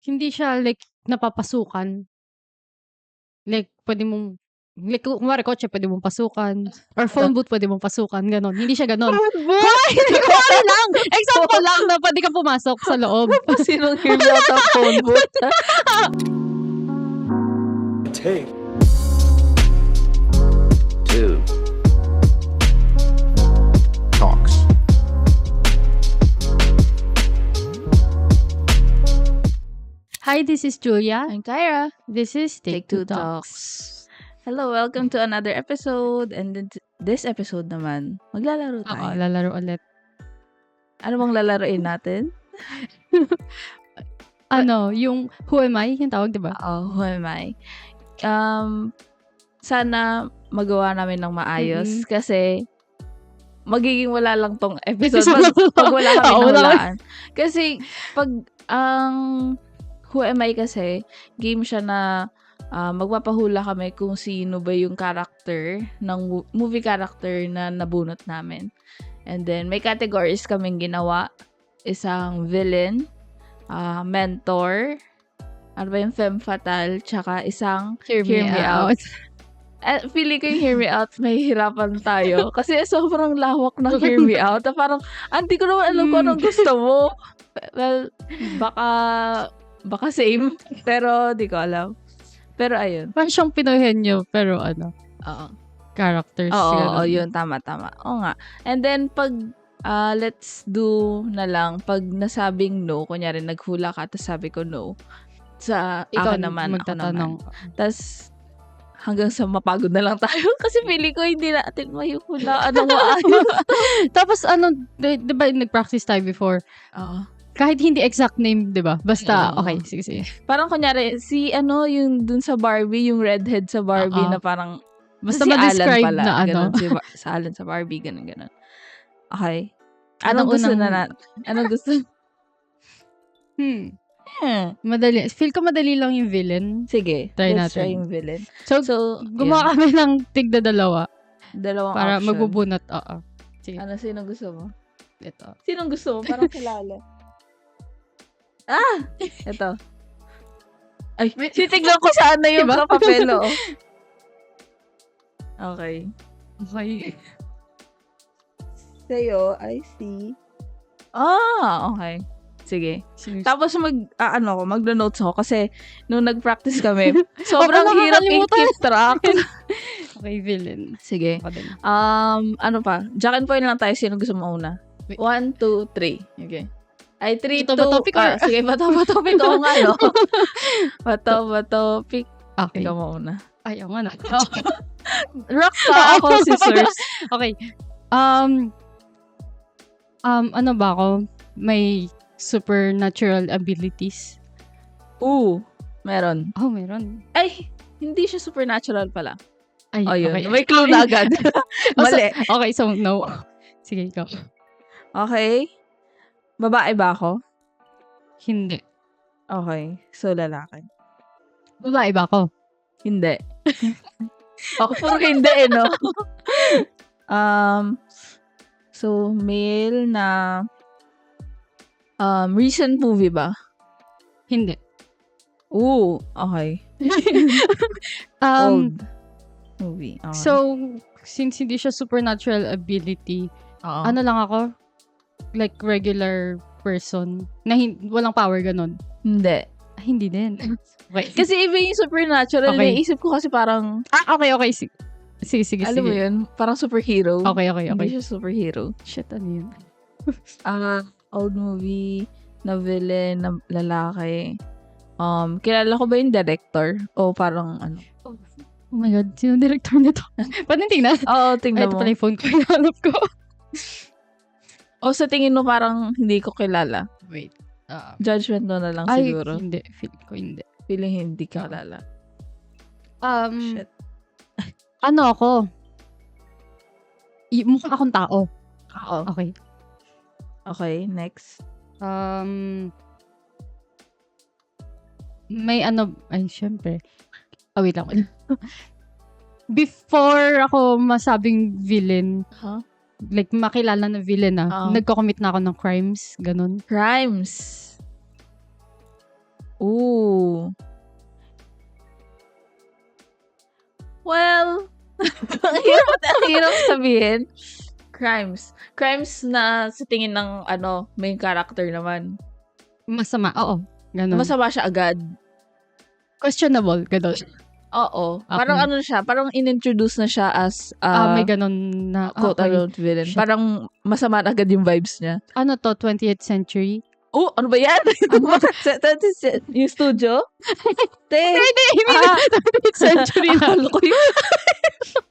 Hindi siya like napapasukan. Like pwede mong like kunwari kotse pwede mong pasukan or phone booth pwede mong pasukan, gano'n. Hindi siya gano'n. Hindi kunwari lang, example lang na pwede kang pumasok sa loob. Sinong hear me out of phone booth? Take 2 Talks. Hi, this is Julia. I'm Kyra. This is Take Two Talks. Hello, welcome to another episode. And this episode naman, maglalaro Oo, tayo. lalaro ulit. Ano bang lalaroin natin? Yung Who Am I? Yung tawag, diba? Who am I? Sana magawa namin ng maayos kasi magiging wala lang tong episode pag wala kami nahulaan. Kasi pag Who Am I kasi, game siya na magpapahula kami kung sino ba yung character ng movie character na nabunot namin. And then, may categories kaming ginawa. Isang villain, mentor, ano ba yung femme fatale, tsaka isang Hear me out. Feeling ko yung hear me out, may hirapan tayo. Kasi sobrang lawak ng hear me out. Parang, hindi ko naman alam kung anong gusto mo. Well, baka same. Pero, di ko alam. Pero, ayun. Parang siyang Pinoyhenyo, pero Oo. characters. Oo, yun. Tama. Oo nga. And then, pag let's do na lang, pag nasabing no, kunyari, naghula ka, tapos sabi ko no, sa Ikaw ako naman. magtatanong. Tapos, hanggang sa mapagod na lang tayo. Kasi feeling ko hindi natin mahihula. Anong maayos? Tapos diba nag-practice tayo before? Oo. Kahit hindi exact name, diba? Basta, okay, sige. Parang kunyari, yung dun sa Barbie, yung redhead sa Barbie na parang, basta si ma-describe Alan pala, na ganun, sa Alan sa Barbie, ganun. Okay. Anong gusto na natin? Anong gusto? Madali. Feel ko madali lang yung villain. Sige, let's try natin. yung villain. So gumawa kami ng tigda dalawa. Dalawang para option. magbubunot. Sige. Sino gusto mo? Ito. Sinong gusto mo? Parang kilala. Ito. Ay, titignan ko saan na yung papelo. Okay. Sa'yo, I see. Okay. Sige. Tapos magno-notes ako kasi nung nag-practice kami, sobrang hirap i-keep track. Okay, villain. Sige. Ano pa? Jack and Point lang tayo. Sino gusto mo una? 1, 2, 3. Okay. Ay, 3, 2. Sige, bato pick ako nga, no? Bato pick. Okay. Ikaw mo una. Ay, ako na. Rock pa ako, scissors. Okay. Ano ba ako? May supernatural abilities? Meron. Meron. Ay, hindi siya supernatural pala. Ay, yun. okay. May clue na agad. Mali. Okay, so no. Sige, ikaw. Okay. Babae ba ako? Hindi. Okay. So, lalaki. Babae ba ako? Hindi. Okay, puro hindi no? So, male na recent movie ba? Hindi. Okay. Old movie. Okay. So, since hindi siya supernatural ability, ano lang ako? Like regular person na walang power ganon? Hindi. Hindi din. Okay. Kasi iba yung supernatural. Okay. Naisip ko kasi parang... Okay. Sige. Alam mo yun? Parang superhero. Okay. Hindi siya superhero. Shit, ano yun? Old movie, na villain, na lalaki. Kilala ko ba yung director? O parang ano? Oh my God, sino director nito? Pwede tingnan? Oo, tingnan Ito mo. pala yung phone ko, hinahanap ko. O sa tingin mo parang hindi ko kilala? Wait. Judgment mo na lang siguro. Hindi. Feeling ko hindi. Feeling hindi ka kilala. Shit. Ano ako? Mukha akong tao. Oo. Okay, next. May syempre. Wait lang. Before ako masabing villain, like makilala na villain nagko-commit na ako ng crimes, ganun. Crimes. Ooh. Well, ang hirap sabihin. Crimes. Crimes na sa tingin ng main character naman. Masama, oo. Ganon. Masama siya agad. Questionable, ganon. Oo. Okay. Parang siya, parang in-introduce na siya as may ganon na. quote-unquote villain. Shit. Parang masama na agad yung vibes niya. Ano to, 20th century? Oh, ano ba yan? Yung studio? Hindi, 20th century na. Akala ko yun.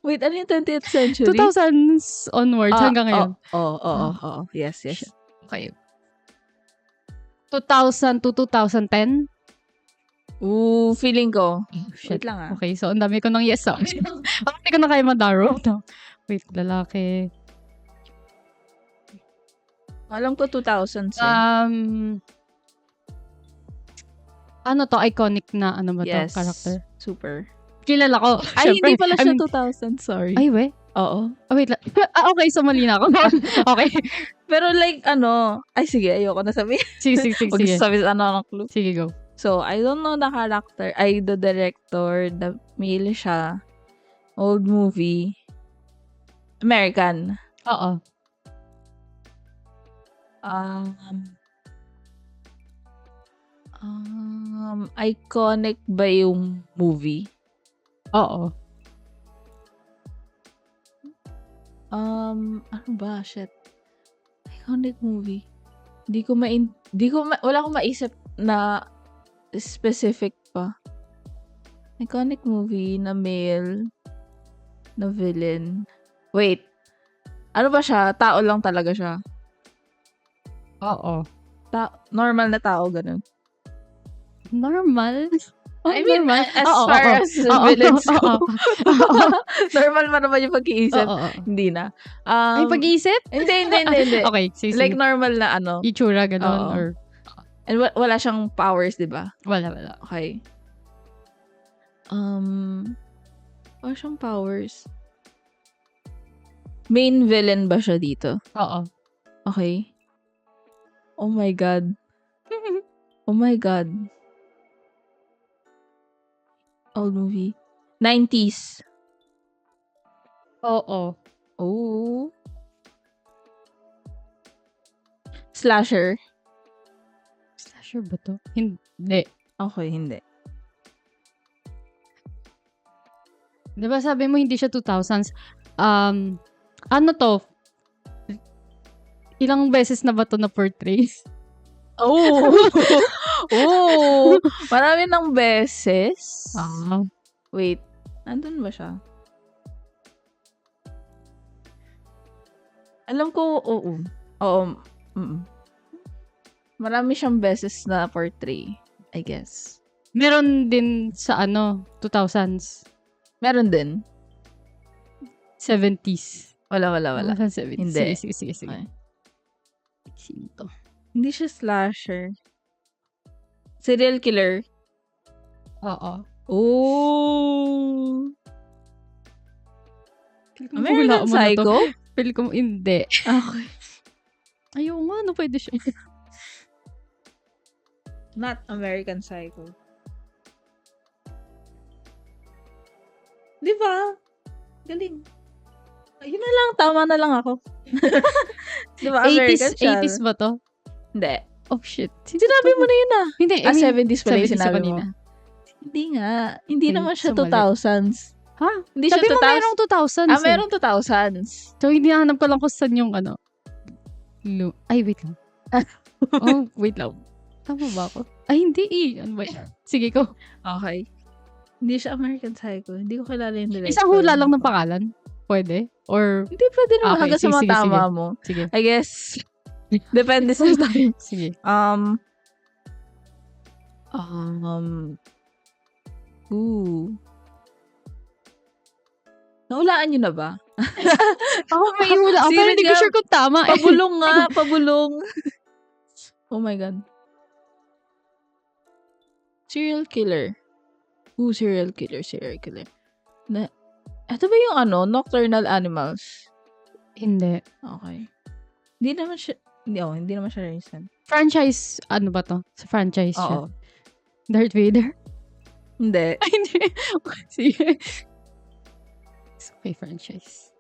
Wait, ano yung 20th century? 2000s onwards hanggang ngayon. Oo. Yes. Okay. 2000 to 2010? Ooh, feeling ko. Shit. Wait lang Okay, so ang dami ko ng yes. Hindi ko na kaya madaro. Wait, lalaki. Alam ko 2000s eh. Ano to? Iconic na ano ba to? Yes. Character? Super. Kilala ko. Ay, Syempre. hindi pala I siya mean, 2000, sorry. Ay, we? Oo. Wait lang. Okay, so mali na ako. Okay. Pero like, ay sige, ayoko na sabihin. Sige. Huwag sabi sa ng clue. Sige, go. So, I don't know the character. The director, the male siya. Old movie. American. Oo. Iconic ba yung movie? Oo. Ano ba? Shit. Iconic movie. Wala akong maisip na specific pa. Iconic movie na male na villain. Wait. Ano ba siya? Tao lang talaga siya. Oo. Normal na tao, ganun. Normal? I mean, normal. as far as villains go. Normal pa naman yung pag-iisip. Oo. Hindi na. Ay, pag-iisip? Hindi. Okay, sige. Like normal na Itsura, gano'n, Oo. or... And wala siyang powers, di ba? Wala. Okay. Wala siyang powers. Main villain ba siya dito? Oo. Okay. Oh my God. Oh my God. Old movie. 90s. Oo. Oh. Slasher. Slasher ba to? Hindi. Okay, hindi. Diba sabi mo hindi siya 2000s? Ano to? Ilang beses na ba to na portray? Oh! Oh! Marami ng beses. Wait. Nandun ba siya? Alam ko, oo. Oo. Marami siyang beses na portray, I guess. Meron din sa 2000s. Meron din. 70s. Wala. 70s. Hindi. Sige. Okay. Sino to? Hindi siya slasher. Serial killer. Oo. Oh! Wala American mo na to. Psycho? Feel ko hindi. Okay. Ayaw nga, ano pwede siya? Not American Psycho. Di ba? Galing. Yun na lang, tama na lang ako. Di ba, American 80s ba to? Hindi. Oh, shit. Sinabi mo na yun ah. Hindi, 70s pala yung 70s sinabi mo. kanina. Hindi nga. Hindi Okay, naman siya so mali. 2000s. Ha? Hindi siya Sabi mo 2000s. merong 2000s. Merong 2000s. So, hindi nahanap ko lang kung saan yung Ay, wait lang. Wait lang. Tama ba ako? Ay, hindi eh. Ano ba yan? Sige ko. Okay. Hindi siya American Psycho. Hindi ko kilala yung director. Isang hula lang ng pangalan? Pwede? Or, Hindi pwede naman Okay, hanggang sa mga sige. tama mo. sige. I guess, depende sa time. Sige. Nahulaan nyo na ba? Ako may hula ako, pero hindi ko Serial- sure kung tama. Pabulong nga, pabulong. Oh my God. Serial killer. Serial killer. Ito ba yung Nocturnal Animals? Hindi. Okay. Hindi naman siya recent. Franchise, ano ba to? Sa franchise siya. Oo. Darth Vader? Hindi. Ay, hindi. Sige. It's okay, franchise.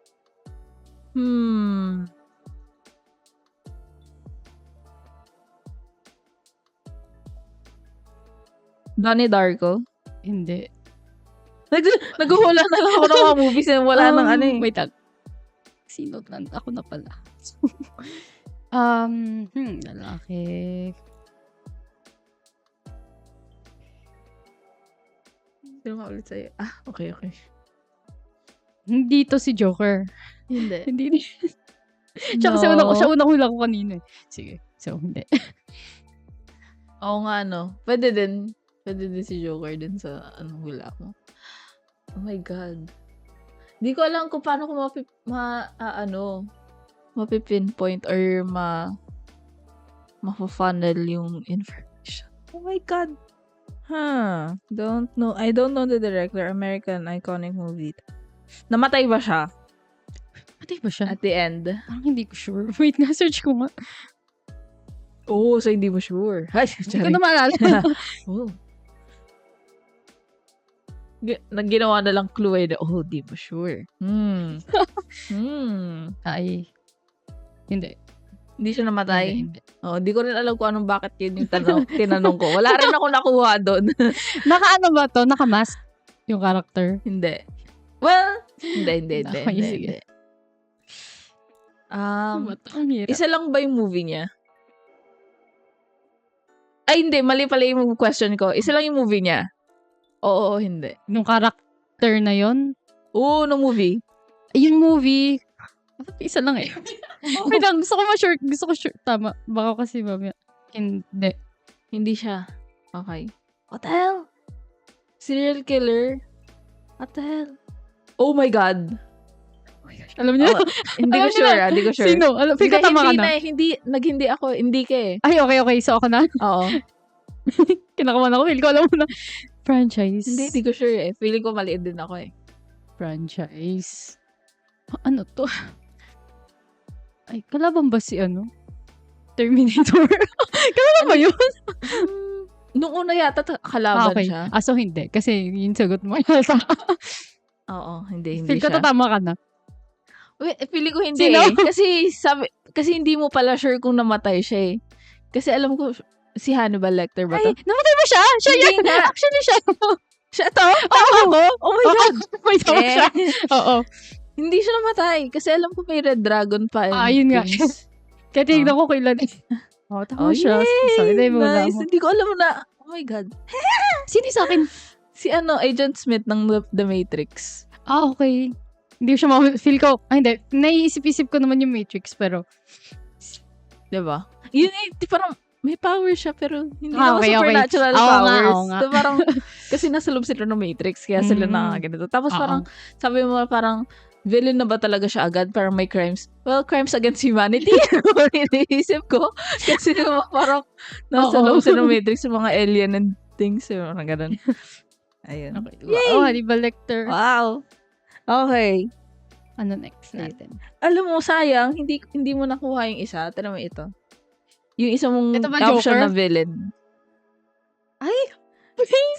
Donnie Darko. Hindi. Naghuhula na lang ako ng mga movies na wala nang ano eh. Wait lang. Sino lang? Ako na pala. Lalaki. Sino nga ulit sa'yo? Ah, okay. Hindi to si Joker. Hindi. Hindi. Siya kasi siya unang hula ko kanina eh. Sige. So, hindi. Oo nga, no. Pwede din si Joker din sa hula ko. Oh my God. Di ko alam kung paano ko mapipinpoint or ma-funnel yung information. Oh my God. Don't know. I don't know the director. American iconic movie. Namatay ba siya Matay ba siya? at the end? Parang hindi ko sure. Wait nga, search ko nga. Oo, so hindi mo sure. Ay, Hindi ko na maalala. Oh. Ginawa na lang clue eh. Di mo sure. Ay. Hindi. Hindi siya namatay? Hindi. Di ko rin alam kung anong bakit yun yung tinanong ko. Wala rin ako nakuha doon. Naka-ano ba to? Naka-mask yung character? Hindi. Well, hindi. Okay, sige. Ang hirap. Isa lang ba yung movie niya? Ay, hindi. Mali pala yung question ko. Isa lang yung movie niya? Oo, hindi. Nung character na yon? Oo, nung movie. Yung movie, isa lang eh. Wait lang, gusto ko sure. Tama. Baka kasi mamaya. Hindi. Hindi siya. Okay. Hotel. Serial killer. Hotel. Oh my God. Alam niyo? Hindi ko sure. Hindi ko sure. Sino? Feel ko tama ka na. Naghindi ako. Hindi ka eh. Ay, okay. So, ako na. Oo. Kinakaman ako. Feel ko alam mo na. Franchise. Hindi ko sure eh. Feeling ko maliit din ako eh. Franchise. Ano to? Ay, kalaban ba si Terminator? Kalaban ba yun? Nung una yata kalaban siya. So hindi. Kasi yung sagot mo yata. Oo, hindi Feel ko siya. tatama ka na. Wait, feeling ko hindi Sino? eh. Kasi hindi mo pala sure kung namatay siya eh. Kasi alam ko, si Hannibal Lecter ba to? Ay, namatay ba siya? Siya Hindi yun. nga. Actually, siya. Siya to? Tama ko? Oh my God. May tama siya. Oo. Hindi siya namatay. Kasi alam ko may Red Dragon pa. Yun nga. Kaya tinignan ko kailan eh. Tama siya. Sorry, dahil mo nice. mo. Hindi ko alam na. Oh my God. Sino sa akin? Si Agent Smith ng The Matrix. Okay. Hindi ko siya feel ko, hindi. Naiisip-isip ko naman yung Matrix, pero. Diba? Yun eh, parang may power siya, pero hindi naman Okay. supernatural Oo powers. nga. So, parang, kasi nasa loob sila ng Matrix, kaya sila ganito. Tapos parang, sabi mo parang, villain na ba talaga siya agad? Parang may crimes. Well, crimes against humanity. Iniisip ko. Kasi diba, parang, nasa loob sila ng Matrix, yung mga alien and things. Parang ganun. Ayun. Okay. Wow, Hannibal Lecter. Wow. Okay. Ano next natin? Alam mo, sayang, hindi mo nakuha yung isa. Tara mo ito. Yung isa mong Ito ba, option Joker? na villain. Ay!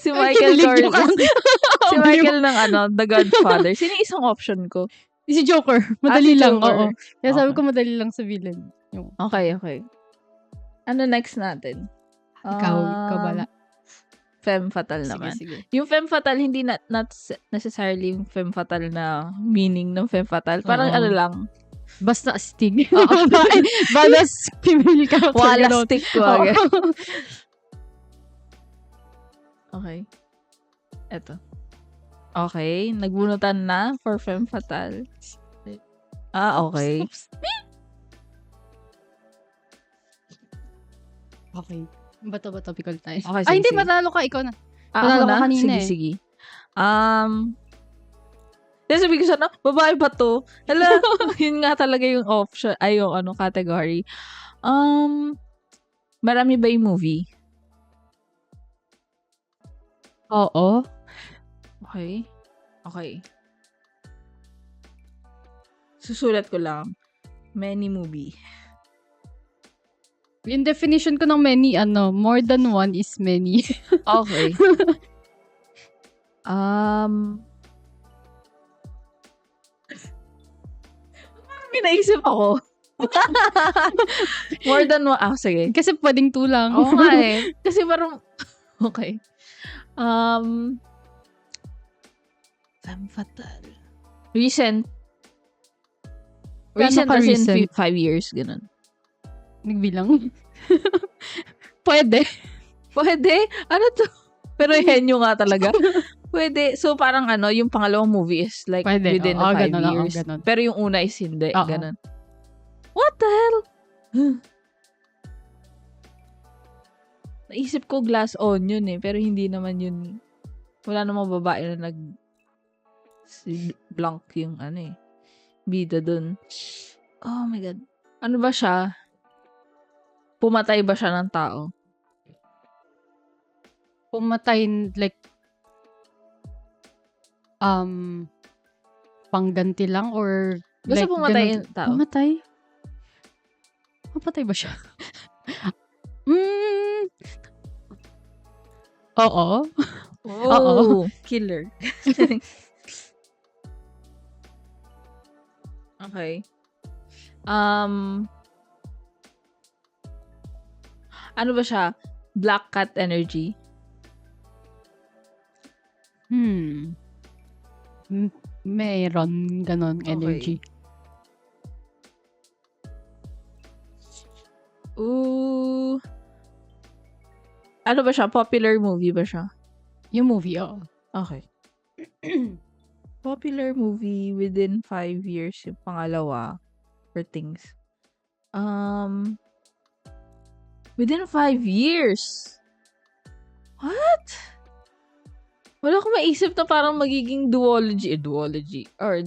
Si Michael kinilig Corleone. ka. Si Michael ng The Godfather. Sino yung isang option ko? Si Joker. Madali si lang, Joker. oo. Kaya sabi Okay. ko madali lang sa villain. Yung, Okay. Ano next natin? ikaw bala. Femme fatale naman. Sige. Yung femme fatale, hindi not necessarily yung femme fatale na meaning ng femme fatale. Parang Oo. ano lang. Basta astig. Oo. Balas female character. Wala ganon. stick ko. Oo. Okay. Eto. Okay. Nagbunutan na for femme fatale. Okay. Okay. Bato topical tayo. Okay, Ay, hindi, sige. matalo ka. Ikaw na. Ako Panalo na? ko kanina eh. Sige. Then sabi ko sana, babae ba to? Hala, yun nga talaga yung option, ay yung category. Marami ba yung movie? Oo. Okay. Susulat ko lang. Many movie. Yung definition ko ng many, more than one is many. Okay. May naisip ako. More than one. Sige. Kasi pwedeng 2 lang. Oo nga eh. Kasi parang, okay. Femme fatale. Recent. Recent Gaano ka as in recent? 5 years, ganun. Nagbilang. Pwede. Pwede? Ano to? Pero henyo nga talaga. Pwede. So, parang yung pangalawang movie is like Pwede. within Oo, 5 ganun, oo, years. ganun. Pero yung una is hindi. Oo. Ganun. What the hell? Naisip ko Glass Onion eh. Pero hindi naman yun. Wala namang babae na si Blanc yung bida dun. Oh my God. Ano ba siya? Pumatay ba siya ng tao? Pumatay, like, pangganti lang or Basta like, pumatay ganun- yung tao. Pumatay? Pumatay ba siya? Oo. Oh, killer. Okay. Ano ba siya? Black cat energy? Mayroon ganon Okay. energy. Ooh. Ano ba siya? Popular movie ba siya? Yung movie, oo. Okay. Popular movie within 5 years yung pangalawa for things. Within 5 years? What? Wala akong maisip na parang magiging duology. Or,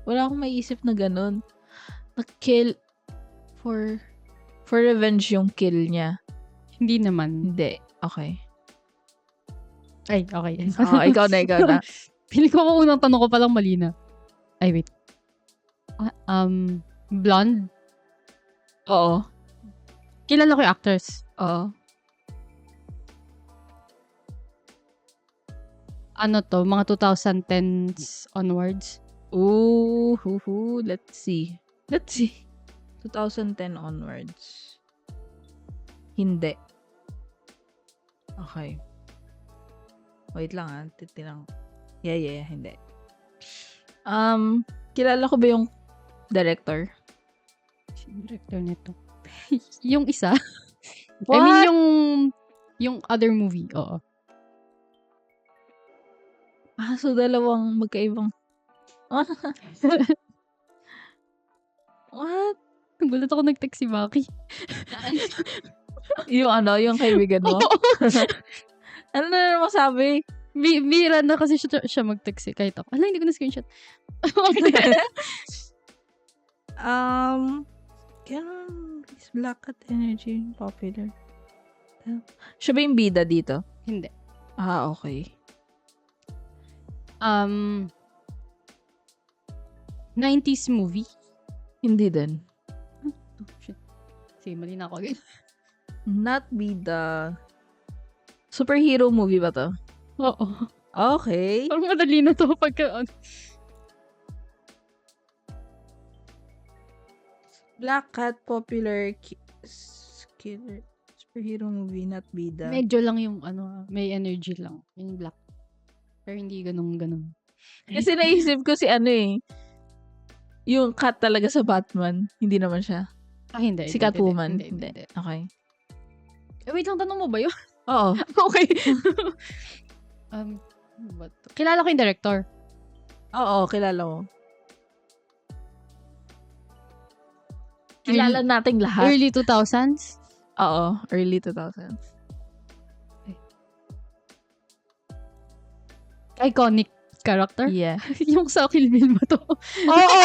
wala akong maisip na ganun. Na-kill for revenge yung kill niya. Hindi naman. Hindi. Okay. Ay, okay. Ikaw na. Pili ko kung unang tanong ko palang mali na. Ay, wait. Blonde? Oo. Kilala ko yung actors. Oo. Ano to? Mga 2010s onwards? Ooh, let's see. 2010 onwards. Hindi. Okay. Wait lang titinang. Yeah, hindi. Kilala ko ba yung director? Sino director nito? Yung isa? I What? mean, yung other movie. Oo. So dalawang magkaibang. What? Nagulat ako nag-text si Maki. yung kaibigan mo? Ano na naman sabi? Bira na kasi siya mag-text kahit ako. Ala, hindi ko na screenshot. Ganun. Is Black Cat Energy popular? Siya ba yung bida dito? Hindi. Okay. 90s movie? Hindi din. Oh, shit. Sige, mali na ako again. Not bida. Superhero movie ba to? Oo. Okay. Parang madali na to pagka... Black Cat popular killer. Superhero movie, not bida. Medyo lang yung may energy lang. Yung black. Pero hindi ganun. Kasi naisip ko si yung cat talaga sa Batman. Hindi naman siya. Hindi. Si Catwoman. Hindi. Okay. Wait lang, tanong mo ba yun? Oo. Okay. Kilala ko yung director. Oo, kilala mo. Kilala nating lahat. Early 2000s? Oo, early 2000s. Iconic character? Yeah. Yung sa Kill Bill ba to? Oo!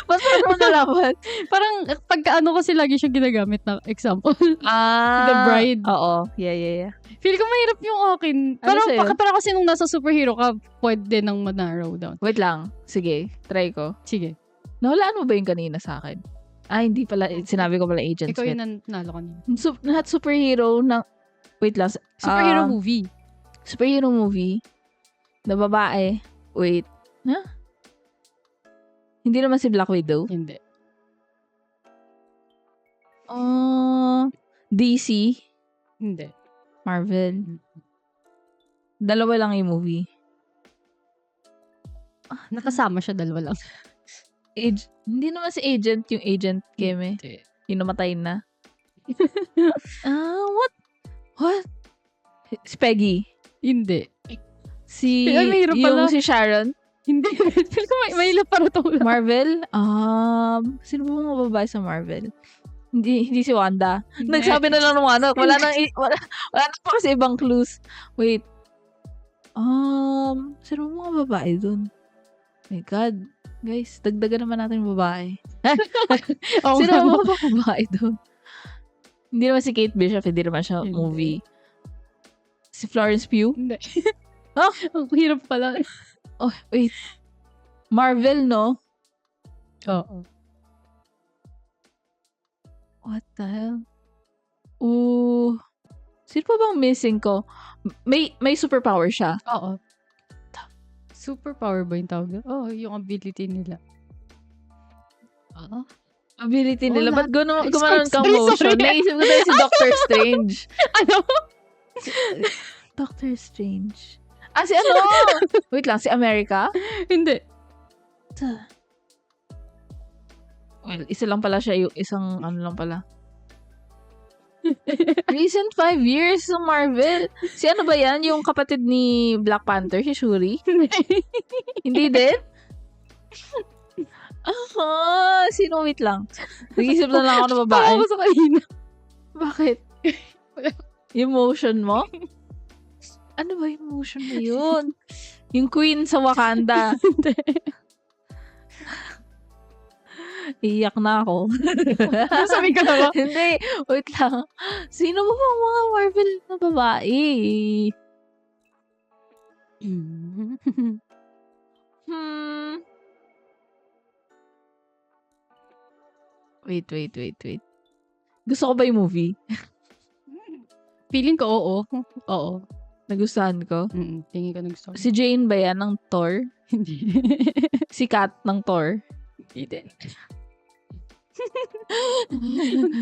Ba't mo nalaman? Parang pagka kasi lagi siya ginagamit na example. The Bride. Oo. Yeah. Feel ko mahirap yung akin. Ano sa'yo? Pero kasi nung nasa superhero ka, pwede nang ma-narrow down. Wait lang. Sige, try ko. Sige. Nawalaan mo ba yung kanina sa akin? Hindi pala. Sinabi ko pala Agent Ikaw Smith. yung nanalo kanina. Lahat superhero ng... Wait lang. Superhero movie. Superhero movie na babae. Wait. Hindi naman si Black Widow. Hindi. DC. Hindi. Marvel. Dalawa lang yung movie. Nakasama siya, dalawa lang. Hindi naman si Agent, yung Agent Keme. Hindi. Yung namatay na. What? Si Peggy. Hindi. Yung mahirap pala. si Sharon. Hindi. Feel ko mahilap para ito. Marvel. Sino ba mga babae sa Marvel? Hindi si Wanda. Nagsabi na lang ng ano. Wala nang pa kasi ibang clues. Wait. Sino ba mga babae dun? My God. Guys, dagdagan naman natin yung babae. Sino ba mga babae dun? Hindi naman si Kate Bishop. Hindi naman siya Hindi. movie. Si Florence Pugh? Hindi. Ang hirap pala. Oh, wait. Marvel, no? Oo. What the hell? Sino pa bang missing ko? May superpower siya. Oo. Superpower ba yung tawag? Yung ability nila. Ability nila. lahat. Ba't gumanon kang Sorry. motion? Naisip ko tayo si Doctor Strange. Ano? Doctor Strange. Si ano? Wait lang, si America? Hindi. Well, isa lang pala siya. Yung isang ano lang pala. Recent 5 years sa Marvel. Si ano ba yan? Yung kapatid ni Black Panther, si Shuri? Hindi din? Sino? Wait lang. Nag-isip na lang ako ng babae. Ako sa kanina. Bakit? Yung motion mo? Ano ba yung motion na yun? Yung queen sa Wakanda. Hindi. Iyak na ako. Sabi ko na ba? Hindi. Wait lang. Sino ba bang mga Marvel na babae? Wait. Gusto ko ba yung movie? Feeling ko, oo. Oo. Nagustuhan ko. Tingin ko na gusto ko. Si Jane ba yan ng Thor? Hindi. Si Kat ng Thor? Hindi din.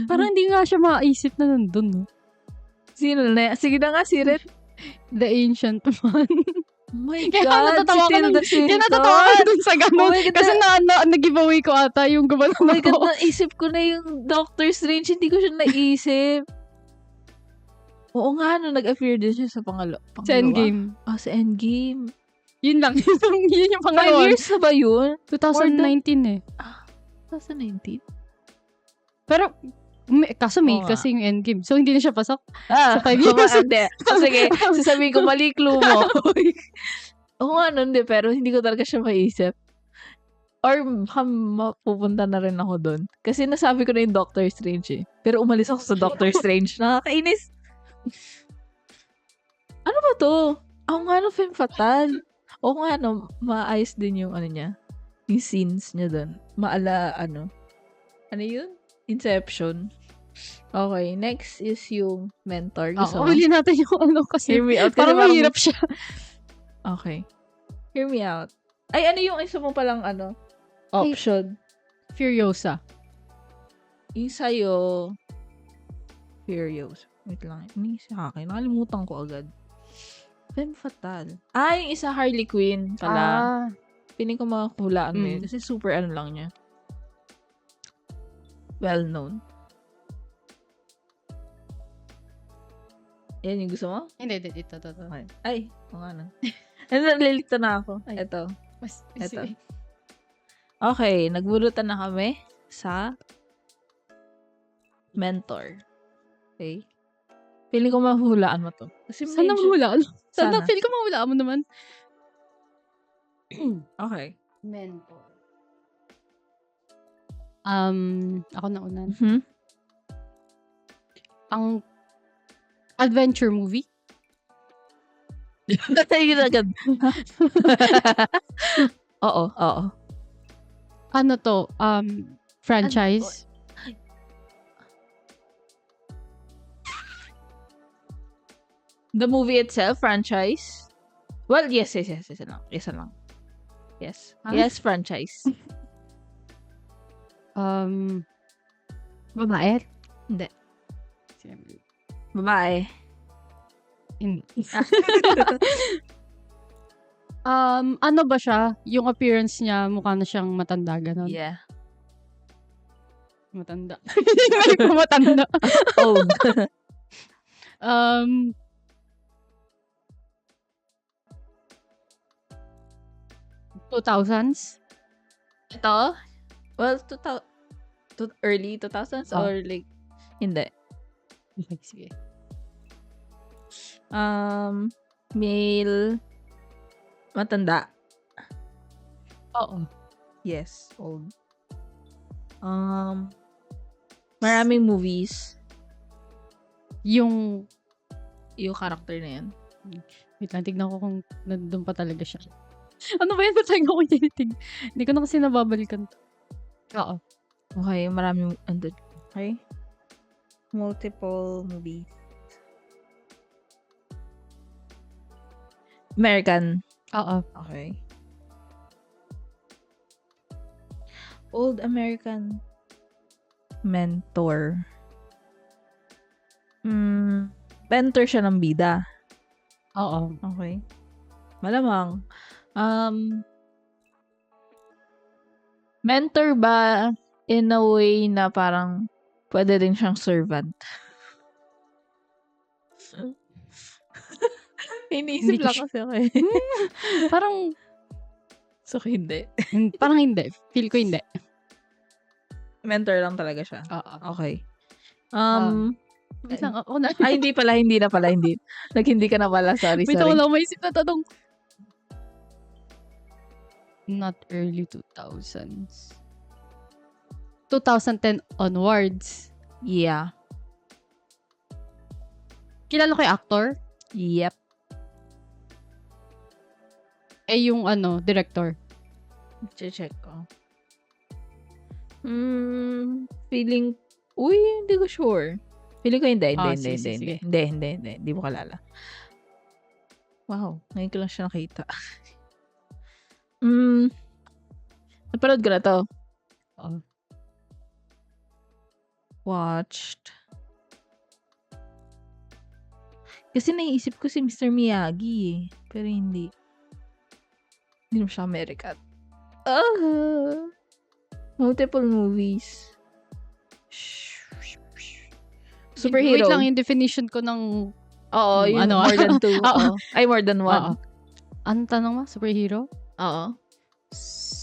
Parang hindi nga siya makaisip na nandun, no? Sino na? Sige na nga, si Red. The Ancient One. Oh my Kaya God, natatawa si ko Tilda Kaya natatawa ko dun sa ganun. Oh my God, Kasi nag-giveaway ko ata yung gumanon Oh my God, ako. naisip ko na yung Doctor Strange. Hindi ko siya naisip. Oo nga, nag-appear din siya sa pangalawa. Sa Endgame. Sa Endgame. Yun lang. Yun yung 5 pangalawa. years na ba yun? 2019 eh. 2019? Pero, kaso Oo nga. kasi yung Endgame. So, hindi na siya pasok. Sa 5 years. Hindi. Sige, sasabihin ko, mali clue mo. Oo nga, hindi. Pero hindi ko talaga siya maisip. Or mapupunta na rin ako doon. Kasi nasabi ko na yung Doctor Strange eh. Pero umalis ako sa Doctor Strange. Nakakainis. Ano ba to? Ako nga, Femme Fatale. Oo nga, maayos din yung ano niya. Yung scenes niya doon. Ano yun? Inception. Okay, next is yung Mentor. Gusto mo? Huli natin yung ano kasi. Hear me out. Parang mahirap siya. Okay. Hear me out. Ay, ano yung isa mo palang option? Furiosa. Yung sa'yo, Furious. Wait lang. Ano yung sa akin? Nakalimutan ko agad. Femme Fatale. Yung isa Harley Quinn pala. Piling ko makakulaan mo yun. Kasi super lang niya. Well known. Yan yung gusto mo? Hindi. Ito. Okay. Ay, o nga na. Nalilito na ako. Ay. Ito. Ito. Okay, nagbulutan na kami sa Mentor. Okay? Feeling ko mahulaan mo to. Kasi Sana mahulaan? Sana. Feel ko mahulaan mo naman. Okay. Mentor. Ako na unan. Ang adventure movie? Yun agad. Oo. Ano to? Franchise? The movie itself, franchise? Well, yes. Isa lang. Yes. Huh? Yes, franchise. Babae? Hindi. Babae. Hindi. Ano ba siya? Yung appearance niya, mukha na siyang matanda, ganon. Yeah. Matanda. Hindi ko matanda. Old. 2000s? Ito? Well, early 2000s Oh. or like, hindi. Okay, sige. Male, matanda. Oo. Yes, old. Maraming movies. Yung Character na yan. wait lang, tignan ko kung nandun pa talaga siya. Ano ba yun? Ba't tayo ko tinitig? Hindi ko na kasi nababalikan to. Oo. Okay, maraming, okay. Multiple movies. American. Oo. Okay. Old American. Mentor. Mentor siya ng bida. Oo. Okay. Malamang. Mentor ba in a way na parang pwede din siyang servant? Iniisip Hindi ko lang kasi ako eh. Parang, So, hindi. parang hindi. Feel ko hindi. Mentor lang talaga siya. Oo. Okay. Wait lang, ako na. Ay, hindi na pala. Hindi ka na pala. Sorry. Wait, ako lang maisip na tanong. Not early 2000s. 2010 onwards. Yeah. Kilala ko yung actor? Yep. Yung director. Check ko. Feeling, hindi ko sure. Feeling ko hindi. Sige. Hindi mo kalala. Wow, ngayon ko lang siya nakita. Napanood ko na to. Oo. Watched. Kasi naiisip ko si Mr. Miyagi eh. Pero hindi. Hindi mo siya American. Multiple movies. Superhero. Wait lang, yung definition ko ng... Oo, yung more than two. Oo. Ay, more than one. Oo. Anong tanong mo? Superhero? Oo.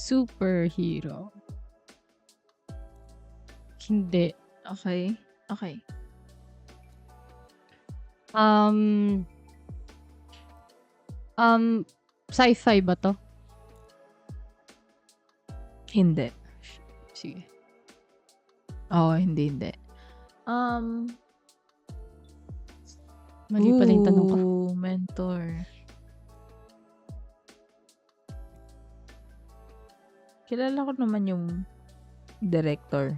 Superhero. Hindi. Okay. Sci-fi ba to? Hindi. Sige. Oo, hindi. Mali pala yung tanong ko. Mentor. Kilala ko naman yung director.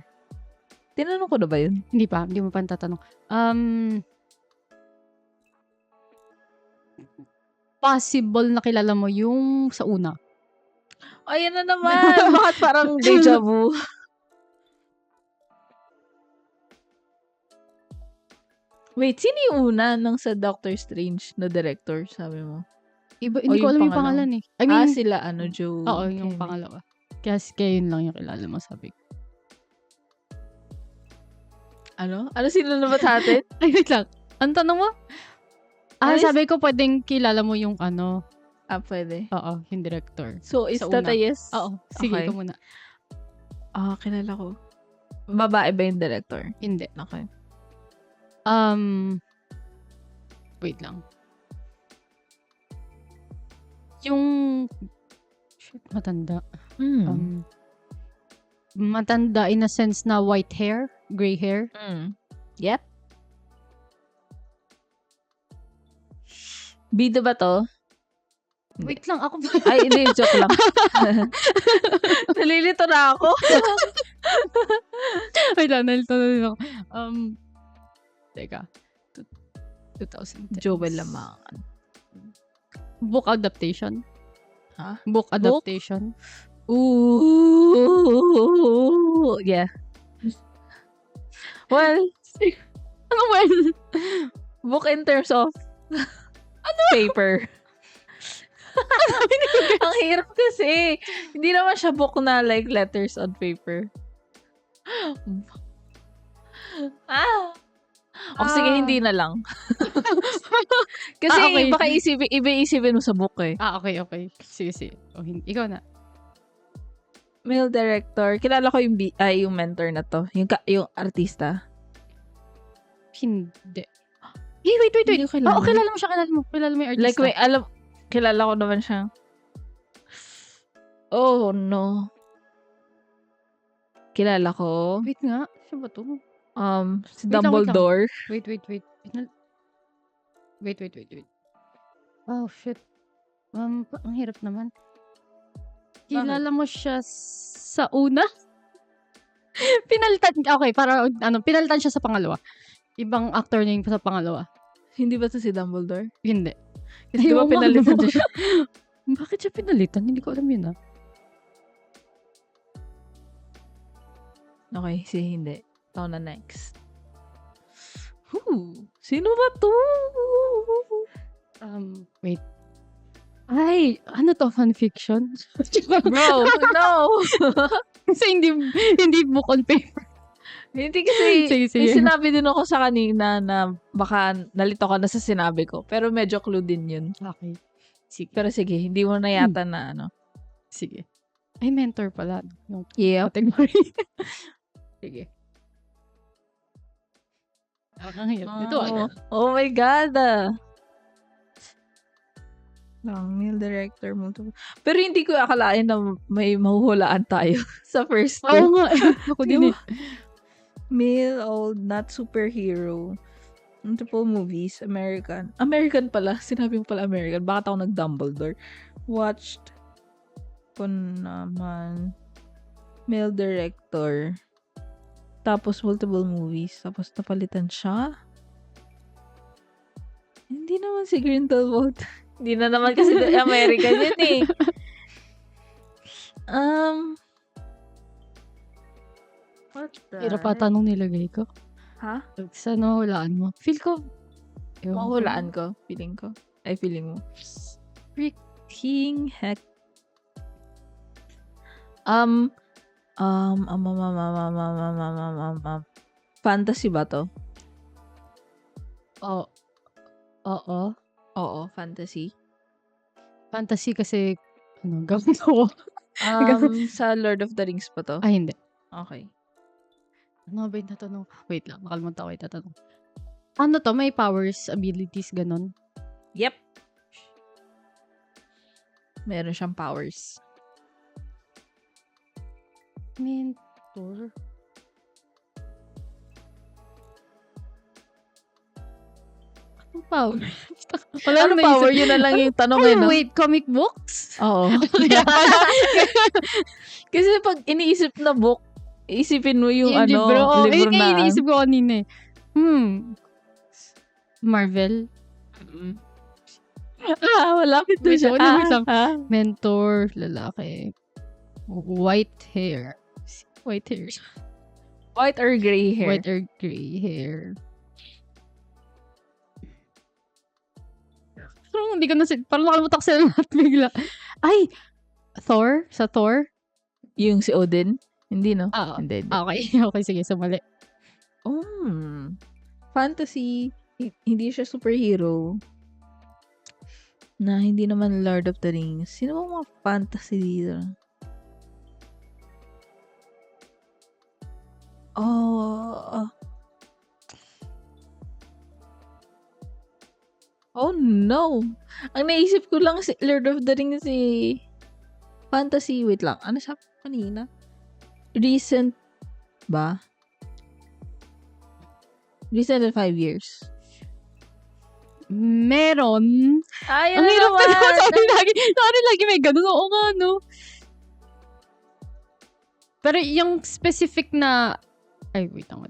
Tinanong ko na ba yun? Hindi pa. Hindi mo pa tatanong. Possible na kilala mo yung sa una. Ayan na naman. Bakit parang deja vu? Wait, sino yung una nang sa Doctor Strange na director, sabi mo? Hindi ko yung alam yung pangalan eh. I mean, sila, Joe. oo, yung Kevin. pangalawa. Kaya yun lang yung kilala mo, sabi ko. Ano sila na ba sa atin? Ay, wait lang. Ang tanong mo? Sabi ko pwedeng kilala mo yung Pwede. oo, yung director. So, is Sa that una. a yes? Oo, sige Okay. ko muna. Kilala ko. Babae ba yung director? Hindi. Okay. Wait lang. Yung matanda. Matanda in a sense na white hair, gray hair. Yep. Bida ba to? Wait lang, ako ba? Ay, hindi. Joke lang. Nalilito na ako. Wait lang, nalito na din ako. Teka. 2010. Joel Lamangan. Book adaptation. Ha? Book adaptation. Ooh. Yeah. Well, Ano well? book in terms of paper. Ang hirap kasi. Hindi naman siya book na like letters on paper. O sige, hindi na lang. Kasi Okay. baka iba-isipin mo sa book eh. Okay. Sige. Ikaw na. Male director. Kilala ko yung mentor na to. Yung artista. Hindi. Wait. Hindi ko kilala. Oo, kilala mo siya. Kilala mo yung artista. Like, kilala ko naman siya. Oh, no. Kilala ko. Wait nga. Siya ba to? Si Wait lang. Dumbledore. Wait. Wait. Oh, shit. Ang hirap naman. Kilala mo siya sa una? Pinalitan siya sa pangalawa. Ibang actor niya yung sa pangalawa. Hindi ba to si Dumbledore? Hindi. Di ba Ewan ko. pinalitan siya? Bakit siya pinalitan? Hindi ko alam yun Okay, hindi. Ito na next. Sino ba to? Wait. Ay, ano to? Fanfiction? Bro, no! Kasi hindi book on paper. Hindi kasi, Sige. may sinabi din ako sa kanina na baka nalito ka na sa sinabi ko. Pero medyo clue din yun. Okay. Sige. Pero sige, hindi mo na yata na ano. Sige. Ay, mentor pala. Yung Yeah. category. Sige. Ang hirap. Ito agad. Oh my God. Male director. Pero hindi ko akalain na may mahuhulaan tayo sa first two. Oo nga. Ako din eh. Male, old, not superhero. Multiple movies. American pala. Sinabi mo pala American. Bakit ako nag-Dumbledore? Watched ko naman. Male director. Tapos multiple movies. Tapos napalitan siya. Hindi naman si Grindelwald. Hindi na naman kasi American yun eh. What the Hirap pa tanong nilagay ko. Ha? Sa nahulaan mo. Feel ko. Mahulaan ko. Feeling ko. Ay, feeling mo. Freaking heck. Fantasy ba to? Oo. Oo, fantasy. Fantasy kasi, gamit ako. Sa Lord of the Rings pa to? Ay, hindi. Okay. Ano ba yung tatanong? Wait lang, nakalimutan ko yung tatanong. Ano to? May powers, abilities, ganon? Yep. Meron siyang powers. Mentor? Anong power? Ano power? Yun na lang yung tanong eh, no? Wait, comic books? Oo. Kasi pag iniisip na book, isipin mo yung libro. libro Yun na. iniisip ko kanina eh. Marvel? Malapit na Wait siya. lang. Mentor, lalaki. White hair. White hair. White or gray hair? White or gray hair. Parang nakalimutan ko sila lahat bigla. Ay! Thor? Sa Thor? Yung si Odin? Hindi, no? Oo. Hindi. Okay, sige, sumali. Fantasy. Hindi siya superhero. Na hindi naman Lord of the Rings. Sino ba mga fantasy dito? Oh no! Ang naisip ko lang si Lord of the Rings fantasy. Wait lang. Ano siya kanina? Recent ba? Recent in 5 years. Meron. Ay, Ang hirap na naman. Sorry, lagi may ganun. Oo nga, no? Pero yung specific na... Ay, wait lang.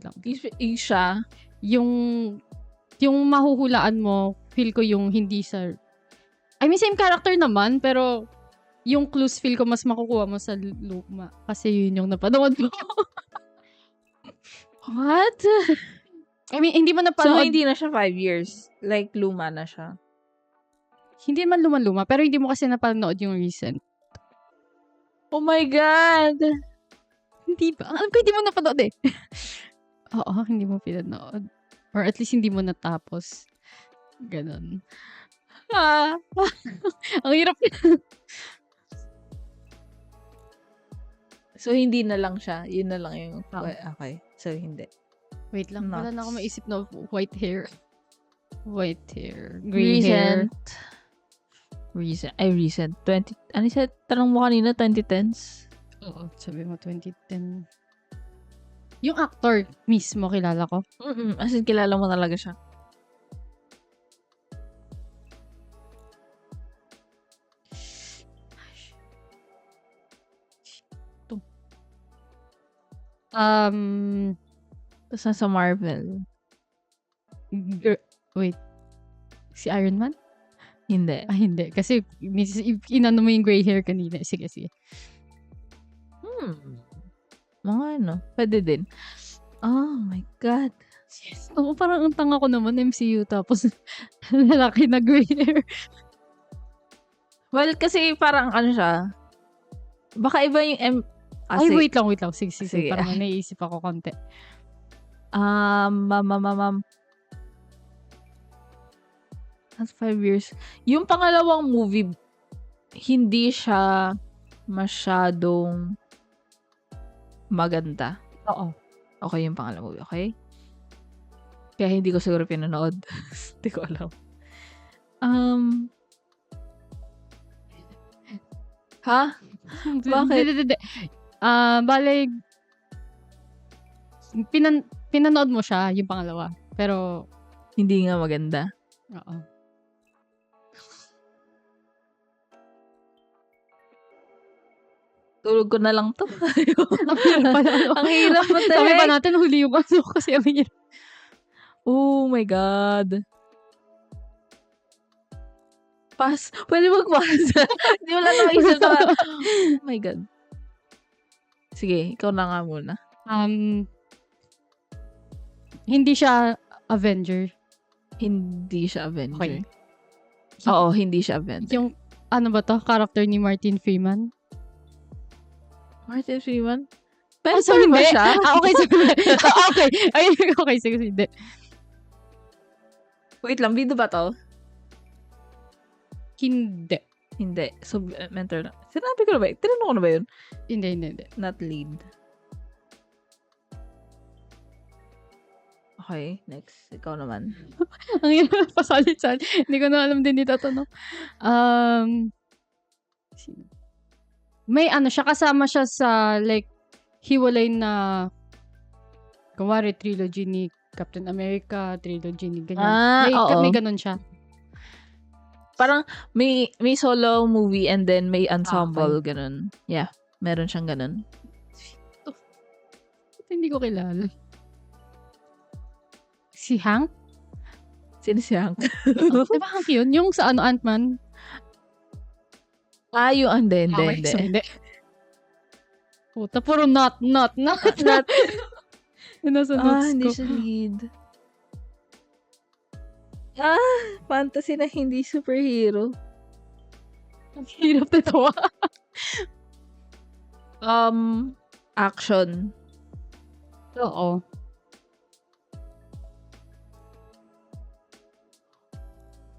Siya. Yung yung mahuhulaan mo, feel ko yung hindi sa... I mean, same character naman, pero yung clues feel ko mas makukuha mo sa luma. Kasi yun yung napanood mo. What? I mean, hindi mo So, napanood. hindi na siya 5 years. Like, luma na siya. Hindi man luma-luma, pero hindi mo kasi napanood yung recent. Oh my God! Hindi ba? Alam ko hindi mo napanood eh. Oo, hindi mo pinanood. Or at least hindi mo natapos. Ganon. Ah. Ang hirap. So, hindi na lang siya. Yun na lang yung... Oo. Okay. So, hindi. Wait lang, wala na Nuts. ako maisip na white hair. White hair. Gray hair. Recent. Ay, recent. 20... Ano siya? Tanong mo kanina, 2010s? Oo, sabi mo 2010. Yung actor mismo, kilala ko. As in, kilala mo talaga siya. Tapos nasa Marvel. Wait. Si Iron Man? Hindi. Ah, hindi. Kasi inano mo yung gray hair kanina. Sige, sige. Mga ano. Pwede din. Oh my God. Yes. Oo, parang ang tanga ko naman, MCU. Tapos, lalaki na gray hair. Well, kasi parang ano siya. Baka iba yung Ay, wait lang. Sige, sige. Sige. Parang may naiisip ako konti. That's 5 years. Yung pangalawang movie, hindi siya masyadong maganda. Oo. Okay yung pangalawang movie, okay? Kaya hindi ko siguro pinanood. Hindi ko alam. Ha? Bakit? Hindi. Bale, pinanood mo siya, yung pangalawa. Pero, Hindi nga maganda. oo. Tulog ko na lang to. Ang hirap pala. Ang hirap mo, Sabi pa Tek. natin, huli yung aso kasi ang hirap. Oh my God. Pass. Pwede mag-pass. Hindi wala na isip na. Oh my God. Sige, ikaw na nga muna. Hindi siya Avenger. Hindi siya Avenger. Okay. Oo, hindi siya Avenger. Yung, ano ba to? Character ni Martin Freeman? Martin Freeman? Oh, Spencer ba hindi. siya? Okay, sorry. Okay. Ay, okay, sige, hindi. Wait lang, bida ba to? Hindi. Hindi. So, mentor na. Sinabi ko na ba? Tinanong ko na ba yun? Hindi. Not lead. Okay, next. Ikaw naman. Ang hirap pasalit-salit. Hindi ko na alam din dito tanong. Sino? May ano siya, kasama siya sa like hiwalay na kunwari trilogy ni Captain America, trilogy ni ganyan. Oo. May ganun siya. Parang may solo movie and then may ensemble, Okay. ganun. Yeah, meron siyang ganun. Hindi ko kilala. Si Hank? Sino si Hank? Diba Hank yun? Yung sa ano, Ant-Man? Yung hindi. So, hindi. Puta, puro not. Not. Yun nasa notes Hindi ko. siya lead. Fantasy na hindi superhero. Ang hirap nito. Action. Oo.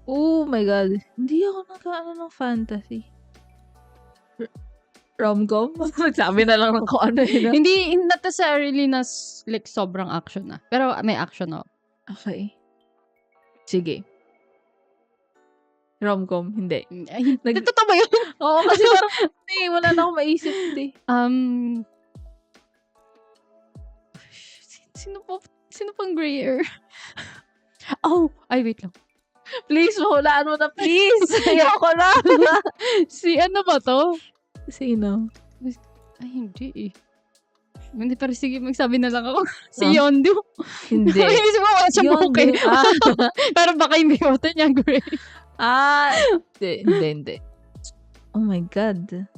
Oh my God. Hindi ako nagkaano ng fantasy. Rom-com? Sabi na lang ng kung ano yun. Hindi, not necessarily na like sobrang action na. Pero may action na. Okay. Sige. Rom-com? Hindi. Ay, totoo ba yun? Oo, kasi parang wala na akong maisip. Sino pang gray hair? Oh, ay wait lang. Please, mahulaan mo na, please. Ayoko na. Si ano ba to? Sino? Ay, hindi eh. Hindi, pero sige, magsabi na lang ako. Si Ah. Yondu. Hindi. Inisip ko wala siyang Yondu. buhok eh. Pero baka yung biyote niya, Gray. Hindi. Oh my God.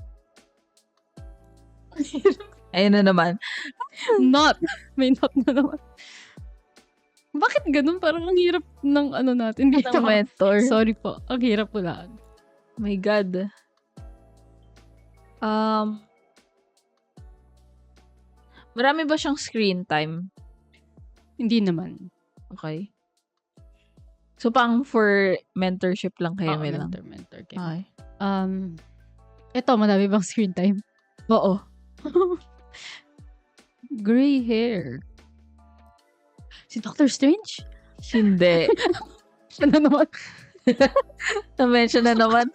Ayun na naman. Not. May not na naman. Bakit ganun? Parang ang hirap ng ano natin dito. Ng mentor. Sorry po. Ang hirap pula. Oh my God. Marami ba siyang screen time? Hindi naman. Okay. So, pang for mentorship lang kayo may lang? Mentor. Okay. Okay. Ito, madami bang screen time? Oo. Gray hair. Si Doctor Strange? Hindi. Siya na naman. Na-mention na naman.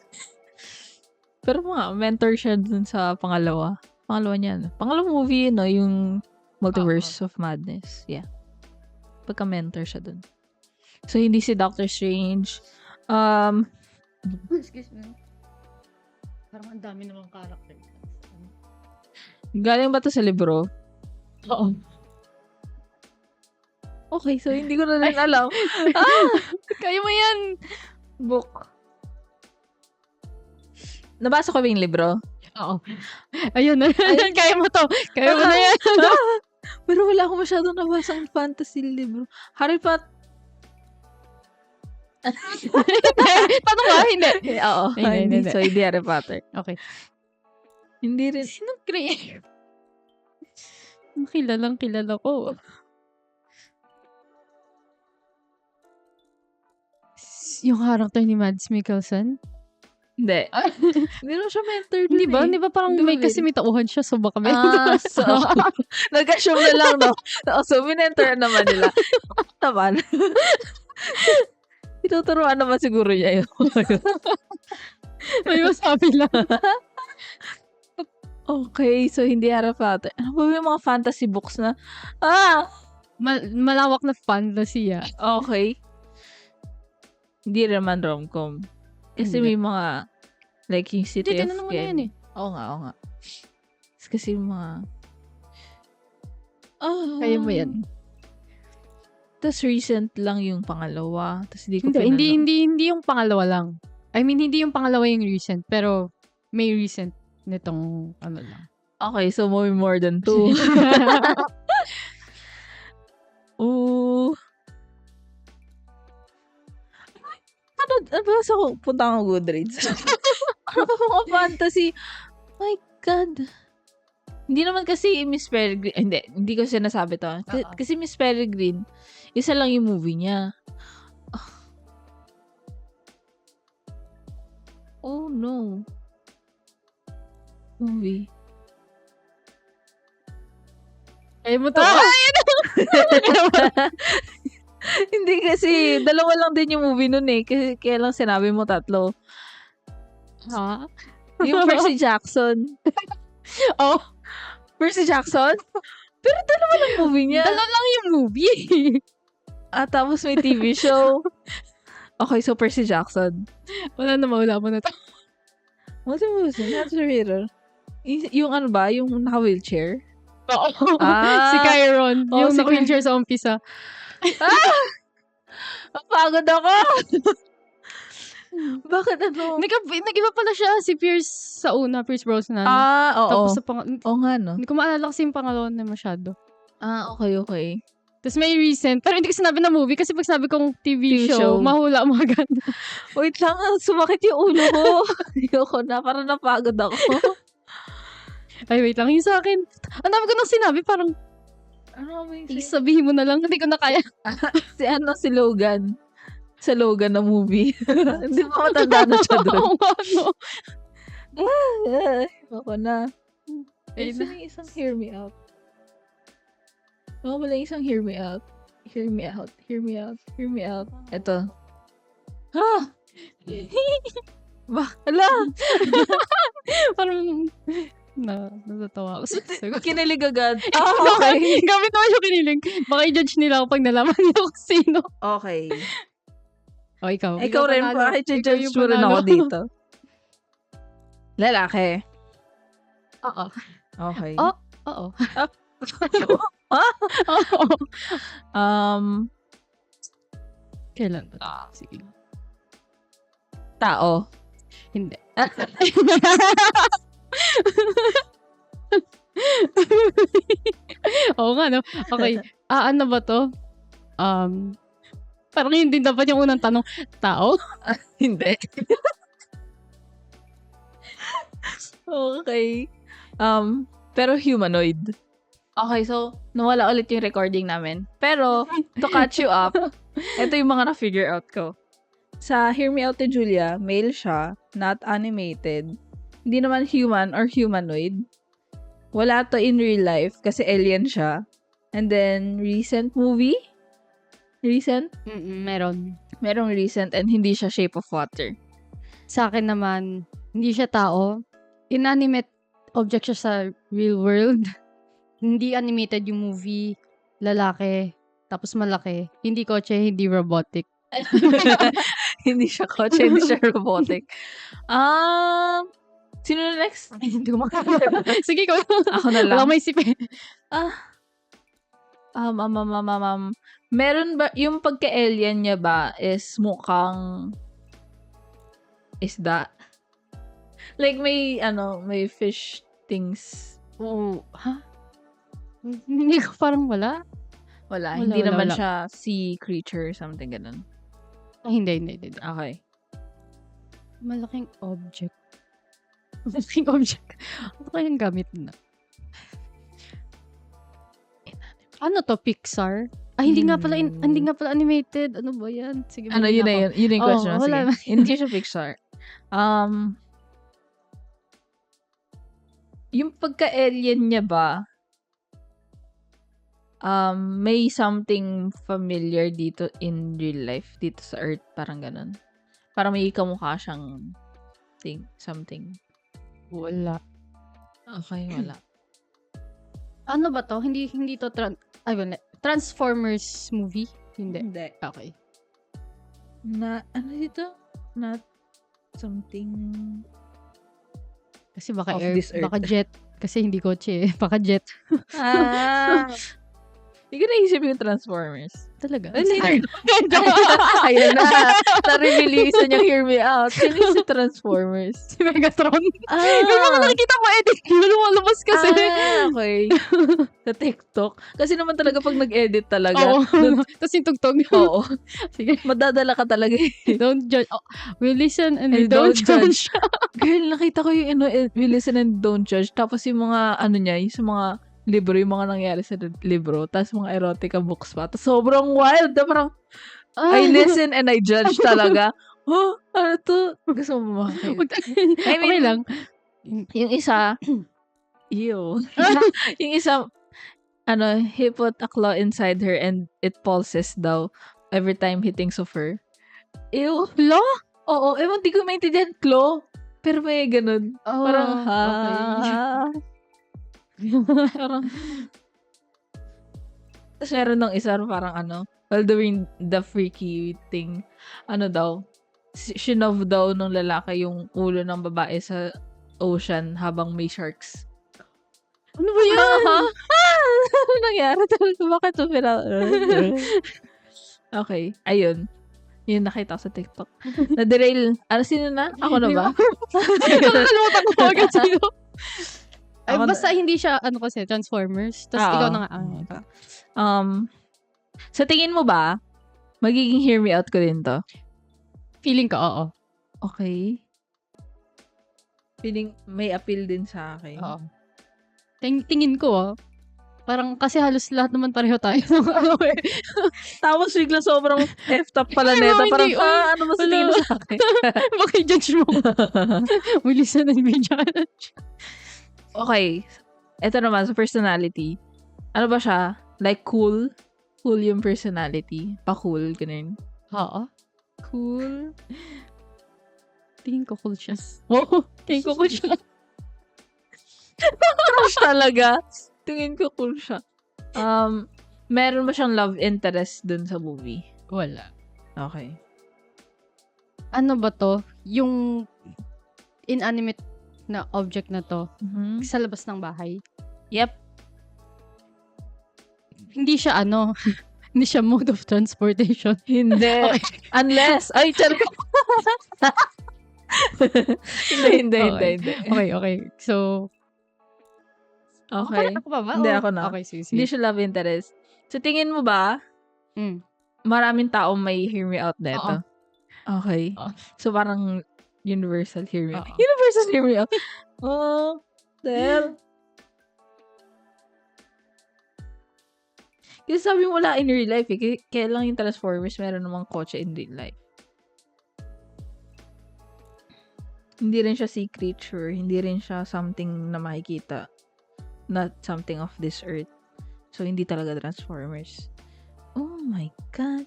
Pero mga mentor siya dun sa pangalawa. Pangalawa niya. Pangalawang movie yun, no? Yung Multiverse of Madness. Yeah. Pagka-mentor siya dun. So, hindi si Doctor Strange. Excuse me. Parang ang dami namang character. Galing ba to sa libro? Oo. Okay, so hindi ko na rin alam. Kaya mo yan. Book. Nabasa ko ba yung libro? Oo. Ayun na. Kaya mo to. Kaya mo na yan. Pero wala akong masyadong nabasang fantasy libro. Harry Potter. Paano nga? Hindi. Oo. Hindi. So, hindi Harry Potter. Okay. Hindi rin. Sinong Gray? Kilala ko. Yung character ni Mads Mikkelsen? Hindi. Hindi naman siya mentor dun Hindi ba? eh. Hindi ba parang Hindi may ba kasi may tauhan siya so baka mentor. So, nag-assume na lang, no? So, minentor naman nila. Taman. Ituturuan naman siguro niya yun. May masabi lang. Okay, so hindi Harry Potter. Ano ba yung mga fantasy books na? Malawak na fantasy ah. Okay. Hindi naman rom-com. Kasi Hindi. may mga like yung City Hindi, of tinanong mo na yan eh. Oo nga. Kasi yung mga Kaya mo yan. Tapos recent lang yung pangalawa. Tapos hindi ko pinanood. Hindi yung pangalawa lang. I mean, hindi yung pangalawa yung recent. Pero may recent nitong ano lang. Okay, so more than 2. Ooh. Ano ba sa punta akong Goodreads? Ano ba mga fantasy? My God. Hindi naman kasi Miss Peregrine, hindi ko sinasabi to. Kasi Miss Peregrine, isa lang yung movie niya. Oh no. Movie. Kaya mo to. Hindi kasi, dalawa lang din yung movie nun eh. Kasi kaya lang sinabi mo 3. Ha? Yung Percy Jackson. Oh. Percy Jackson? Pero dalawa lang movie niya. Dalawa lang yung movie. Tapos may TV show. Okay, so Percy Jackson. Wala mo na to. What's the movie? Not the reader. Yung ano ba? Yung naka-wheelchair? Oo. Ah. Si Chiron. Oh, Yung si naka-wheelchair sa umpisa. Napagod ako! Bakit ano? Nag-iba pala siya si Pierce sa una, Pierce Brosnan. Oo. Tapos sa Oo nga, no? hindi ko maalala kasi yung pangalawa na masyado. Okay. Tapos may recent, pero hindi ko sinabi na movie kasi pag sabi kong TV show, show. mahula mo agad. Wait lang, sumakit yung ulo ko. Ayoko na, parang napagod ako. Ay, wait lang. Yung sa akin, ang dami ko nang sinabi, parang, Ano ba yung sabihin mo na lang, hindi ko na kaya. si Logan. Sa Logan na movie. Hindi mo matanda na siya doon. Oo nga, no. Ako na. Ay, Isa yung isang hear me out. Wala yung isang hear me out. Hear me out. Hear me out. Hear me out. Ito. Ala! Parang, natatawa ako. Kinilig agad. Okay. Gamit naman yung kinilig. Baka i-judge nila ako pag nalaman niyo kung sino. Okay. O, ikaw. Ikaw rin panalo. pa. Ikaw I-judge yung mo rin panalo. ako dito. Lalaki. Oo. Okay. Oh. Oo. Oo. Kailan ba? Sige. Tao. Hindi. Oo nga, no? Okay. Ano ba to? Parang yun din dapat yung unang tanong. Tao? Hindi. Okay. Pero humanoid. Okay, so, nawala ulit yung recording namin. Pero, to catch you up, ito yung mga na-figure out ko. Sa Hear Me Out ni Julia, male siya, not animated. Hindi naman human or humanoid. Wala to in real life kasi alien siya. And then, recent movie? Recent? Meron. Merong recent and hindi siya Shape of Water. Sa akin naman, hindi siya tao. Inanimate object siya sa real world. Hindi animated yung movie. Lalaki. Tapos malaki. Hindi kotse, hindi robotic. Hindi siya kotse, hindi siya robotic. Sino na next? Hindi ko makakala. Sige, ko. Ako na lang. Wala may isip eh. Meron ba, yung pagka-alien niya ba is mukhang isda? Like may fish things. Oo. Ha? Hindi ko parang wala. Wala. Hindi naman wala. siya sea creature, something ganun. Hindi. Okay. Malaking object. Malaking object. Ano kayang gamit na? Ano to? Pixar? Hindi nga pala animated. Ano ba yan? Sige, Yun mali na na yun. Yun yung question. Oo, wala. Sige. Hindi siya Pixar. Yung pagka-alien niya ba, may something familiar dito in real life, dito sa Earth, parang ganun. Parang may kamukha siyang something. Wala. Okay, wala. Ano ba to? Hindi to Transformers movie? Hindi. Okay. Ano dito? Not something Kasi baka of this earth. baka jet. Kasi hindi kotse eh. Baka jet. Hindi ko naisip yung Transformers. Talaga? Ayun na. Na-reveal yung isa niyang Hear Me Out. Sino yung si Transformers? Si Megatron. May mga nakikita ko edit. Lumalabas kasi. Okay. Sa TikTok. Kasi naman talaga pag nag-edit talaga. Oo. Tapos yung tugtog. Oo. Sige. Madadala ka talaga eh. Don't judge. Oh, we listen and we And don't don't judge. Girl, nakita ko yung we listen and don't judge. Tapos yung mga niya, yung mga libro, yung mga nangyari sa libro. Tapos mga erotica books pa. Tapos sobrang wild. Parang, I listen and I judge talaga. Ano to? Gusto mo makakita. I mean, okay lang. Yung isa, ew. Yung isa, he put a claw inside her and it pulses daw every time he thinks of her. Ew. Lo? Oo, ewan, di ko maintindihan claw. Pero may ganun. Oh, Parang, parang, tapos meron ng isa, parang while doing the freaky thing, daw, shinove daw ng lalaki yung ulo ng babae sa ocean habang may sharks. Ano ba yan? Ano nangyari talaga? Bakit ito Okay, ayun. Yun nakita ko sa TikTok. Na-derail. Sino na? Ako na ba? Nakalimutan ko agad sino. Ay, Ako basta hindi siya, kasi, Transformers. Tapos ikaw na nga. Sa tingin mo ba, magiging Hear Me Out ko din to? Feeling ko, oo. Okay. Feeling may appeal din sa akin. Oo. Tingin ko, parang kasi halos lahat naman pareho tayo. Tapos bigla sobrang effed up pala neta. Parang, ano ba sa tingin mo sa akin? Maki-judge mo. We listen and we judge. Okay. Ito naman, sa personality. Ano ba siya? Like, cool? Cool yung personality. Pa-cool, ganun. Oo. Cool. Tingin ko cool siya. Wow. Tingin ko cool siya. Crush talaga. Tingin ko cool siya. Meron ba siyang love interest dun sa movie? Wala. Okay. Ano ba to? Yung inanimate na object na to, sa labas ng bahay. Yep. Hindi siya hindi siya mode of transportation. Hindi. Okay. Unless, ay, charot. Hindi. Okay. So, Okay. ako pa ba? Hindi, O- ako na. Okay, sige. Hindi siya love interest. So, tingin mo ba, Mm. maraming tao may hear me out na ito? Oo. Okay. Oo. So, parang universal hear me out. Oo. Universal hear me out. Oh, Del. Kasi sabi mo wala in real life eh. Kaya lang yung Transformers meron namang kotse in real life. Hindi rin siya sea creature. Hindi rin siya something na makikita. Not something of this earth. So, hindi talaga Transformers. Oh my God.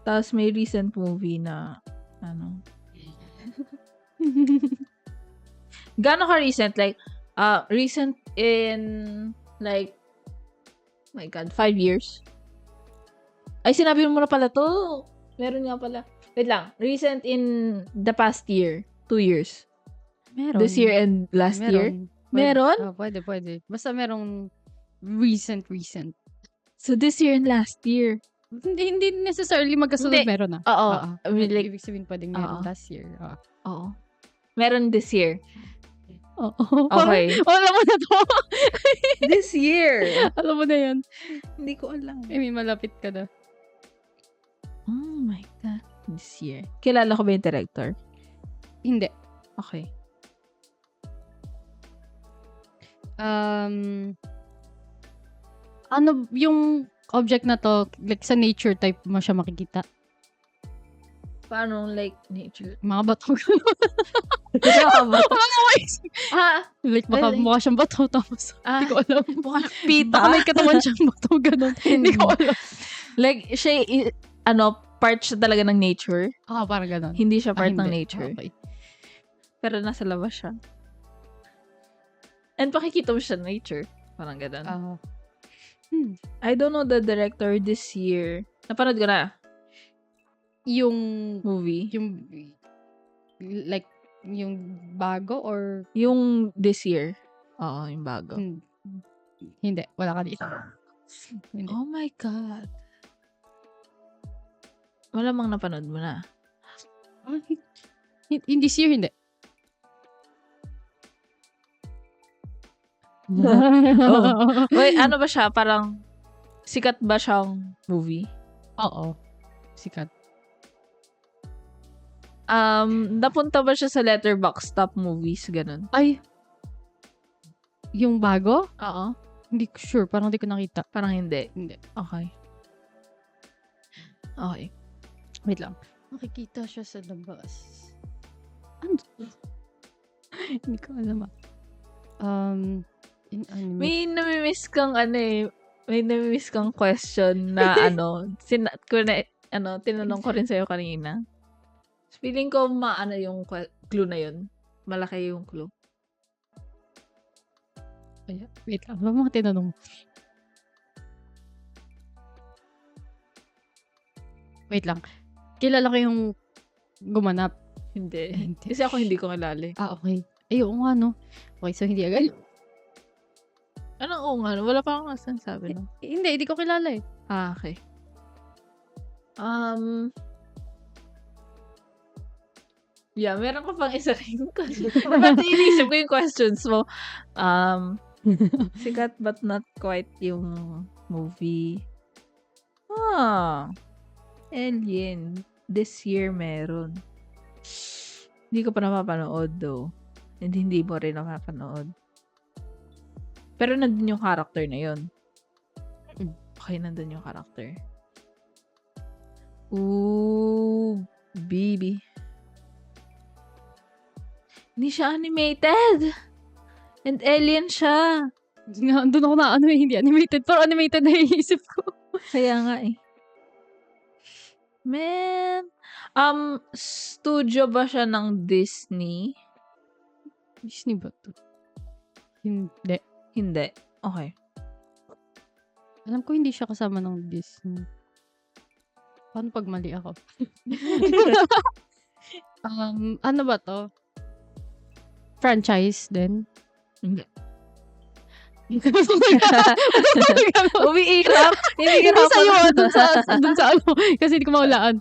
Tapos may recent movie na, Gano'n ka recent? Like, recent in, like, my God, 5 years? Ay, sinabi mo na pala to. Meron nga pala. Wait lang. Recent in the past year. 2 years. Meron. This year and last year? Meron? Pwede. Basta merong recent. So, this year and last year. Hindi necessarily magkasunod Hindi. meron Oo. I mean, like, Ibig sabihin pwedeng meron Oo. last year. oo. Meron this year. Oo. Okay. Alam mo na to. This year. Alam mo na yan. Hindi ko alam. May malapit ka na. Oh my God. This year. Kilala ko ba yung director? Hindi. Okay. Yung object na to, like sa nature type mo siya makikita. Paano, like, nature? Mga bato. Ah, Like baka Well, mukha siyang bato tapos hindi ko alam. mukha pita. Baka may katawan siyang bato ganun. Hindi ko alam. Like, siya, part siya talaga ng nature. Parang ganun. Hindi siya part ng Hindi. nature. Okay. Pero nasa labas siya. And pakikita mo siya nature. Parang ganun. I don't know the director this year. Napanood ko na Yung movie. like yung bago or Yung this year. Oo, yung bago. hindi, wala ka dito. Hindi. Oh my God. Malamang napanood mo na. In this year, hindi. Wait, ano ba siya? Parang sikat ba siyang movie? Oo. Sikat. Napunta ba siya sa Letterboxd top movies? Ganun. Ay. Yung bago? Oo. Hindi ko sure. Parang hindi ko nakita. Parang hindi. Hindi. Okay. Okay. Wait lang. Makikita siya sa labas. Ano? Hindi ko alam. In anime. May namimiss kang may namimiss kang question na tinanong ko rin sa'yo kanina. Feeling ko yung clue na yun. Malaki yung clue. Wait lang. Ano mga tinanong? Wait lang. Kilala ko yung gumanap. Hindi. Kasi ako hindi ko kilala. Okay. Ay, oo nga, no? Okay, so hindi agad. Anong oo nga? Wala pa akong nasasabi, no? Hindi ko kilala eh. Okay. Yeah, meron ka pang isa rin question. Dapat inisip ko yung questions mo. Sikat but not quite yung movie. Alien. This year meron. Hindi ko pa napapanood though. And hindi mo rin napapanood. Pero nandun yung character na yun. Okay, nandun yung character. Ooh, baby. Hindi siya animated. And alien siya. Doon ako na hindi animated. Pero animated na iisip ko. Kaya nga eh. Man. Studio ba siya ng Disney? Disney ba to? Hindi. Hindi. Okay. Alam ko hindi siya kasama ng Disney. Paano pag mali ako? Ano ba to? Franchise din? Hindi. Umiirap. Hindi sa'yo, dun sa ano, kasi hindi ko mahulaan.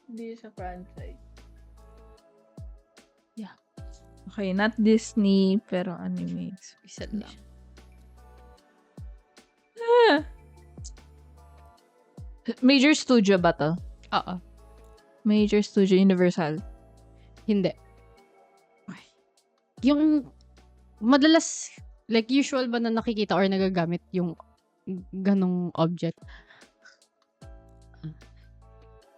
Hindi siya franchise. Yeah. Okay, not Disney, pero anime. Isa lang. Major studio ba to? Oo. Major studio, Universal. Hindi. Yung madalas, like usual ba na nakikita or nagagamit yung ganong object?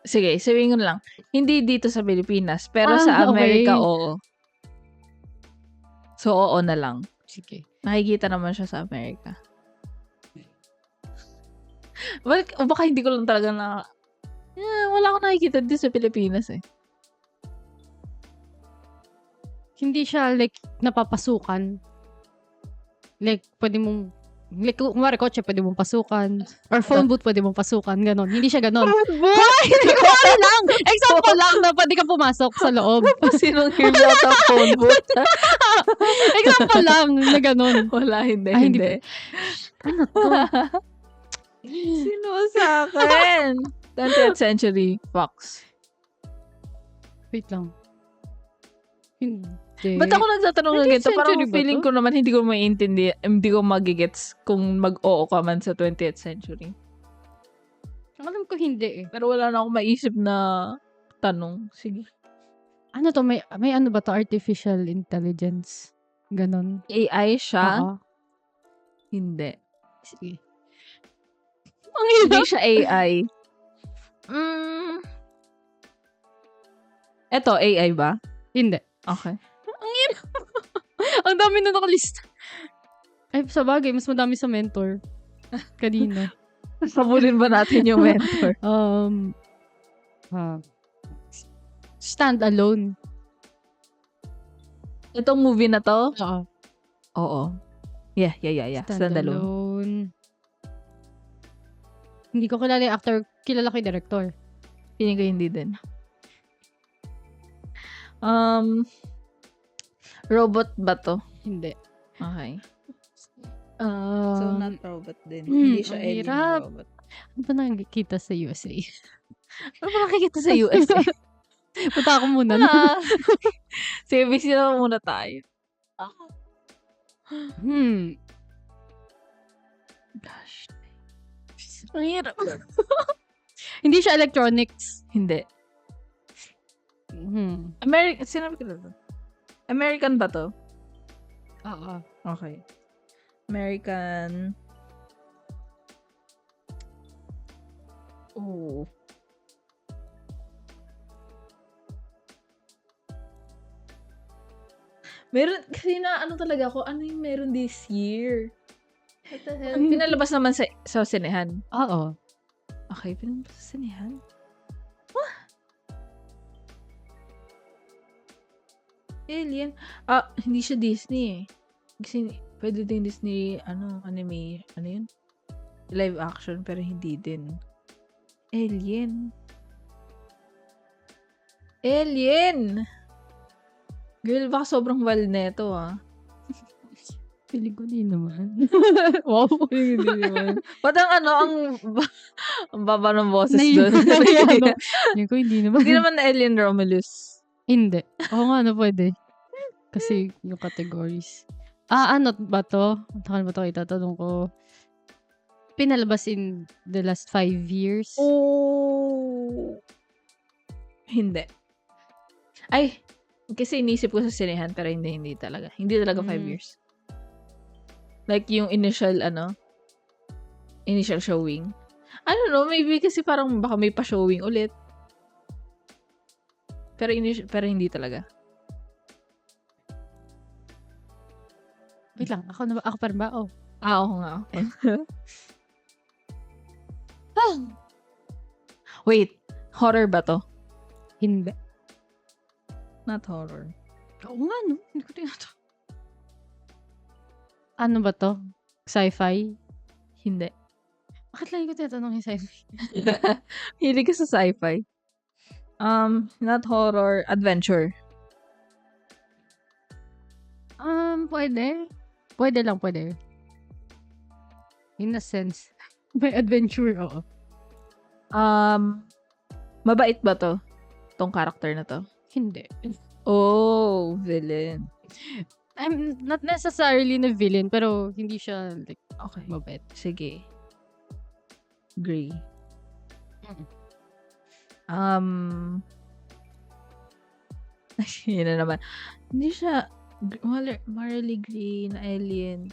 Sige, sabihin ko na lang. Hindi dito sa Pilipinas, pero Ah, sa Amerika, okay. oo. So, oo na lang. Sige. Nakikita naman siya sa Amerika. O baka hindi ko lang talaga wala akong nakikita dito sa Pilipinas eh. Hindi siya like napapasukan. Like pwede mong like kumari kotse pwede mong pasukan or phone booth pwede mong pasukan, ganon. Hindi siya ganon. Hoy, hindi ko lang. Example lang na pwede ka pumasok sa loob. Sinong hear mo sa phone booth? Example lang na ganon. Wala, hindi. Ay, hindi. Ano to? Sino sa akin? 20th Century Fox. Wait lang. Hindi. Ba't ako nagtatanong ng 20th ganito? Parang century ba feeling to? ko naman hindi ko maiintindi, hindi ko magigets kung mag-oo ka man sa 20th century. Alam ko hindi eh. Pero wala na akong maisip na tanong. Sige. Ano to? May ano ba to? Artificial intelligence. Ganon. AI siya? Oo. Hindi. Sige. Ang Hindi hirap. siya AI. Eto, AI ba? Hindi. Okay. Ang hirap. Ang dami na nakalista. Ay, sa bagay, mas madami sa mentor. Kanina. Sabulin ba natin yung mentor? Stand Alone. Itong movie na to? Oo. Oo. Yeah. Stand Standalone. Alone. Hindi ko kilala yung actor. Kilala ko yung director. Piling ko hindi din. Robot ba to? Hindi. Okay. Robot din. Hindi siya alien hirap. robot. Ano ba nakikita sa USA? Ano ba nakikita sa USA? Punta ako muna. Sige, busy na muna tayo. Gosh. Ang hirap. Hindi siya electronics. Hindi. Sinabi ko na to. American ba to? Oo. Okay. American. Oh. Meron, kasi na, ano talaga ako, ano yung meron this year? What the hell? Pinalabas naman sa sinehan. Oo. Okay, pinalabas sa sinehan? Alien. Hindi siya Disney eh. Kasi pwede din Disney, anime, ano yun? Live action, pero hindi din. Alien. Girl, baka sobrang wild neto Piling ko din naman. Wow. Hindi naman. Ba't ang baba ng boses doon? Hindi ko, hindi naman. Hindi naman Alien Romulus. Hindi. Oo nga, pwede. Kasi yung categories. Ano ba to? Takal ba to? Itatanong ko. Pinalabas in the last 5 years? Oh. Hindi. Ay, kasi inisip ko sa sinehan, pero hindi talaga. Hindi talaga 5 years. Like yung initial showing. I don't know, maybe kasi parang baka may pa-showing ulit. Pero hindi talaga. Wait lang, ako pa rin ba? Oh. Oo nga. Wait, horror ba to? Hindi. Not horror. Oo nga, no? Hindi ko tinatanong. Ano ba to? Sci-fi? Hindi. Bakit lang ko tinatanong yung sci-fi? Hilig ka sa sci-fi. Not horror, adventure. Pwede. Pwede lang, pwede. In a sense. May adventure, oo. Mabait ba to? Tong character na to? Hindi. Oh, villain. I'm not necessarily na villain, pero hindi siya, like, Okay. mabait. Sige. Gray. Yun na naman. Hindi siya morally gray na alien.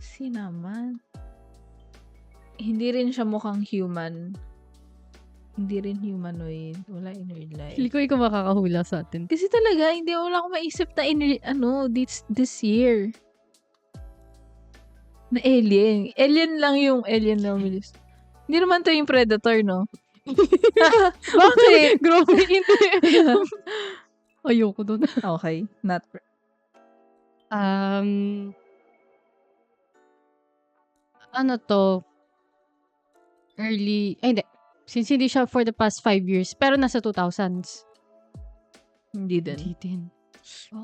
Si naman. Hindi rin siya mukhang human. Hindi rin humanoid. Wala inner life. Hindi ko ikaw makakahula sa atin. Kasi talaga, wala akong maisip na this year. Na alien. Alien lang yung alien na umilis. Hindi naman to yung Predator, no? Bakit? Grabe, hindi. Ayoko dun. Okay. Not Ano to? Early, ay hindi. Since hindi siya for the past 5 years, pero nasa 2000s. Hindi din. Hindi din.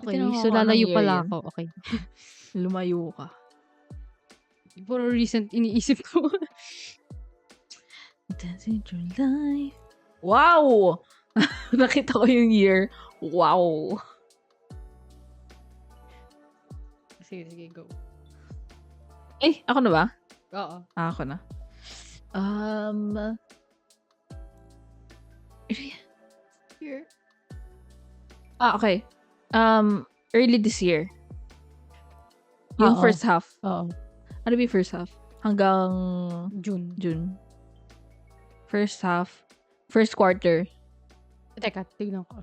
Okay, Tinanong so ko lalayo anong pala year ako. Okay. Lumayo ka. Puro recent iniisip ko. Dancing through life. Wow! Nakita ko yung year. Wow! Sige, go. Ako na ba? Oo. Ako na. Year? Okay. Early this year. Yung Oo. first half. Oo. Ano ba yung first half? Hanggang June. First half. First quarter. Teka, tignan ko.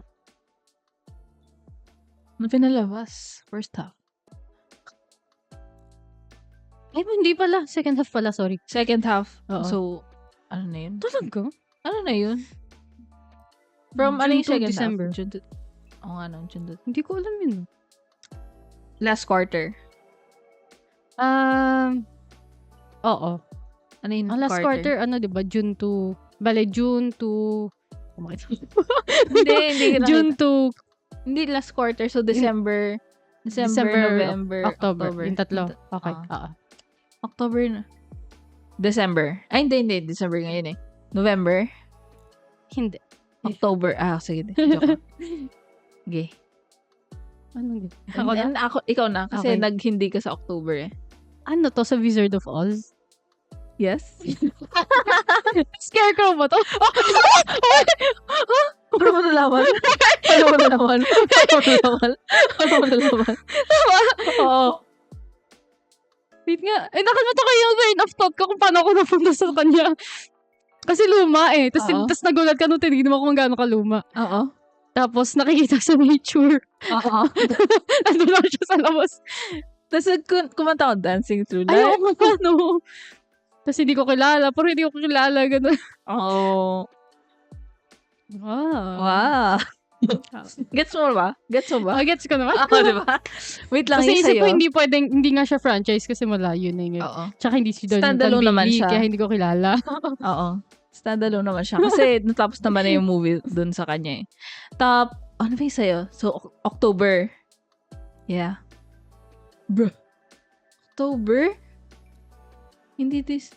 Ano pinalabas? First half. Ay, hindi pala. Second half pala, sorry. Second half. Oo. So, ano na yun? Talaga? Ano na yun? From ano June yung to second December. half? June to... Oo nga, no, June to... Hindi ko alam yun. Last quarter. Oo. Ano yung Ang last quarter, ano, di ba? June to... June to... Hindi. June to Hindi last quarter. So, December, November, October. Yung tatlo. Okay. Oo. October na. December. Ay, hindi. December ngayon eh. November? Hindi. October. Sige. Joke. Okay. Ano yun? Ako na? Ikaw na. Kasi Okay. hindi ka sa October eh. Ano to sa Wizard of Oz? Yes? Scarecrow ba to? Paano mo nalaman? Oo. Wait nga. Nakalimutan ko yung train of thought ko kung paano ako napunta sa kanya. Kasi luma eh. Oo. Tapos nagulat ka nung tinignan mo kung gaano kaluma. Oo. Tapos nakikita sa nature. Oo. Nandun lang siya sa labas. Tapos kumanta ko Dancing Through Life. Ayaw ko ano. Tapos hindi ko kilala. Pero hindi ko kilala. Ganun. Oo. Wow. Wow. Gets mo ba? Gets ko naman. Oo, diba? Wait lang, Kasi yung isip sa'yo. ko hindi nga siya franchise kasi malayo na yun. Oo. Tsaka hindi si Don Standalone naman siya. Kaya hindi ko kilala. Oo. Standalone naman siya. Kasi natapos naman na yung movie dun sa kanya eh. Ano ba yung sa'yo? So, October. Yeah. Bruh. October? Hindi this.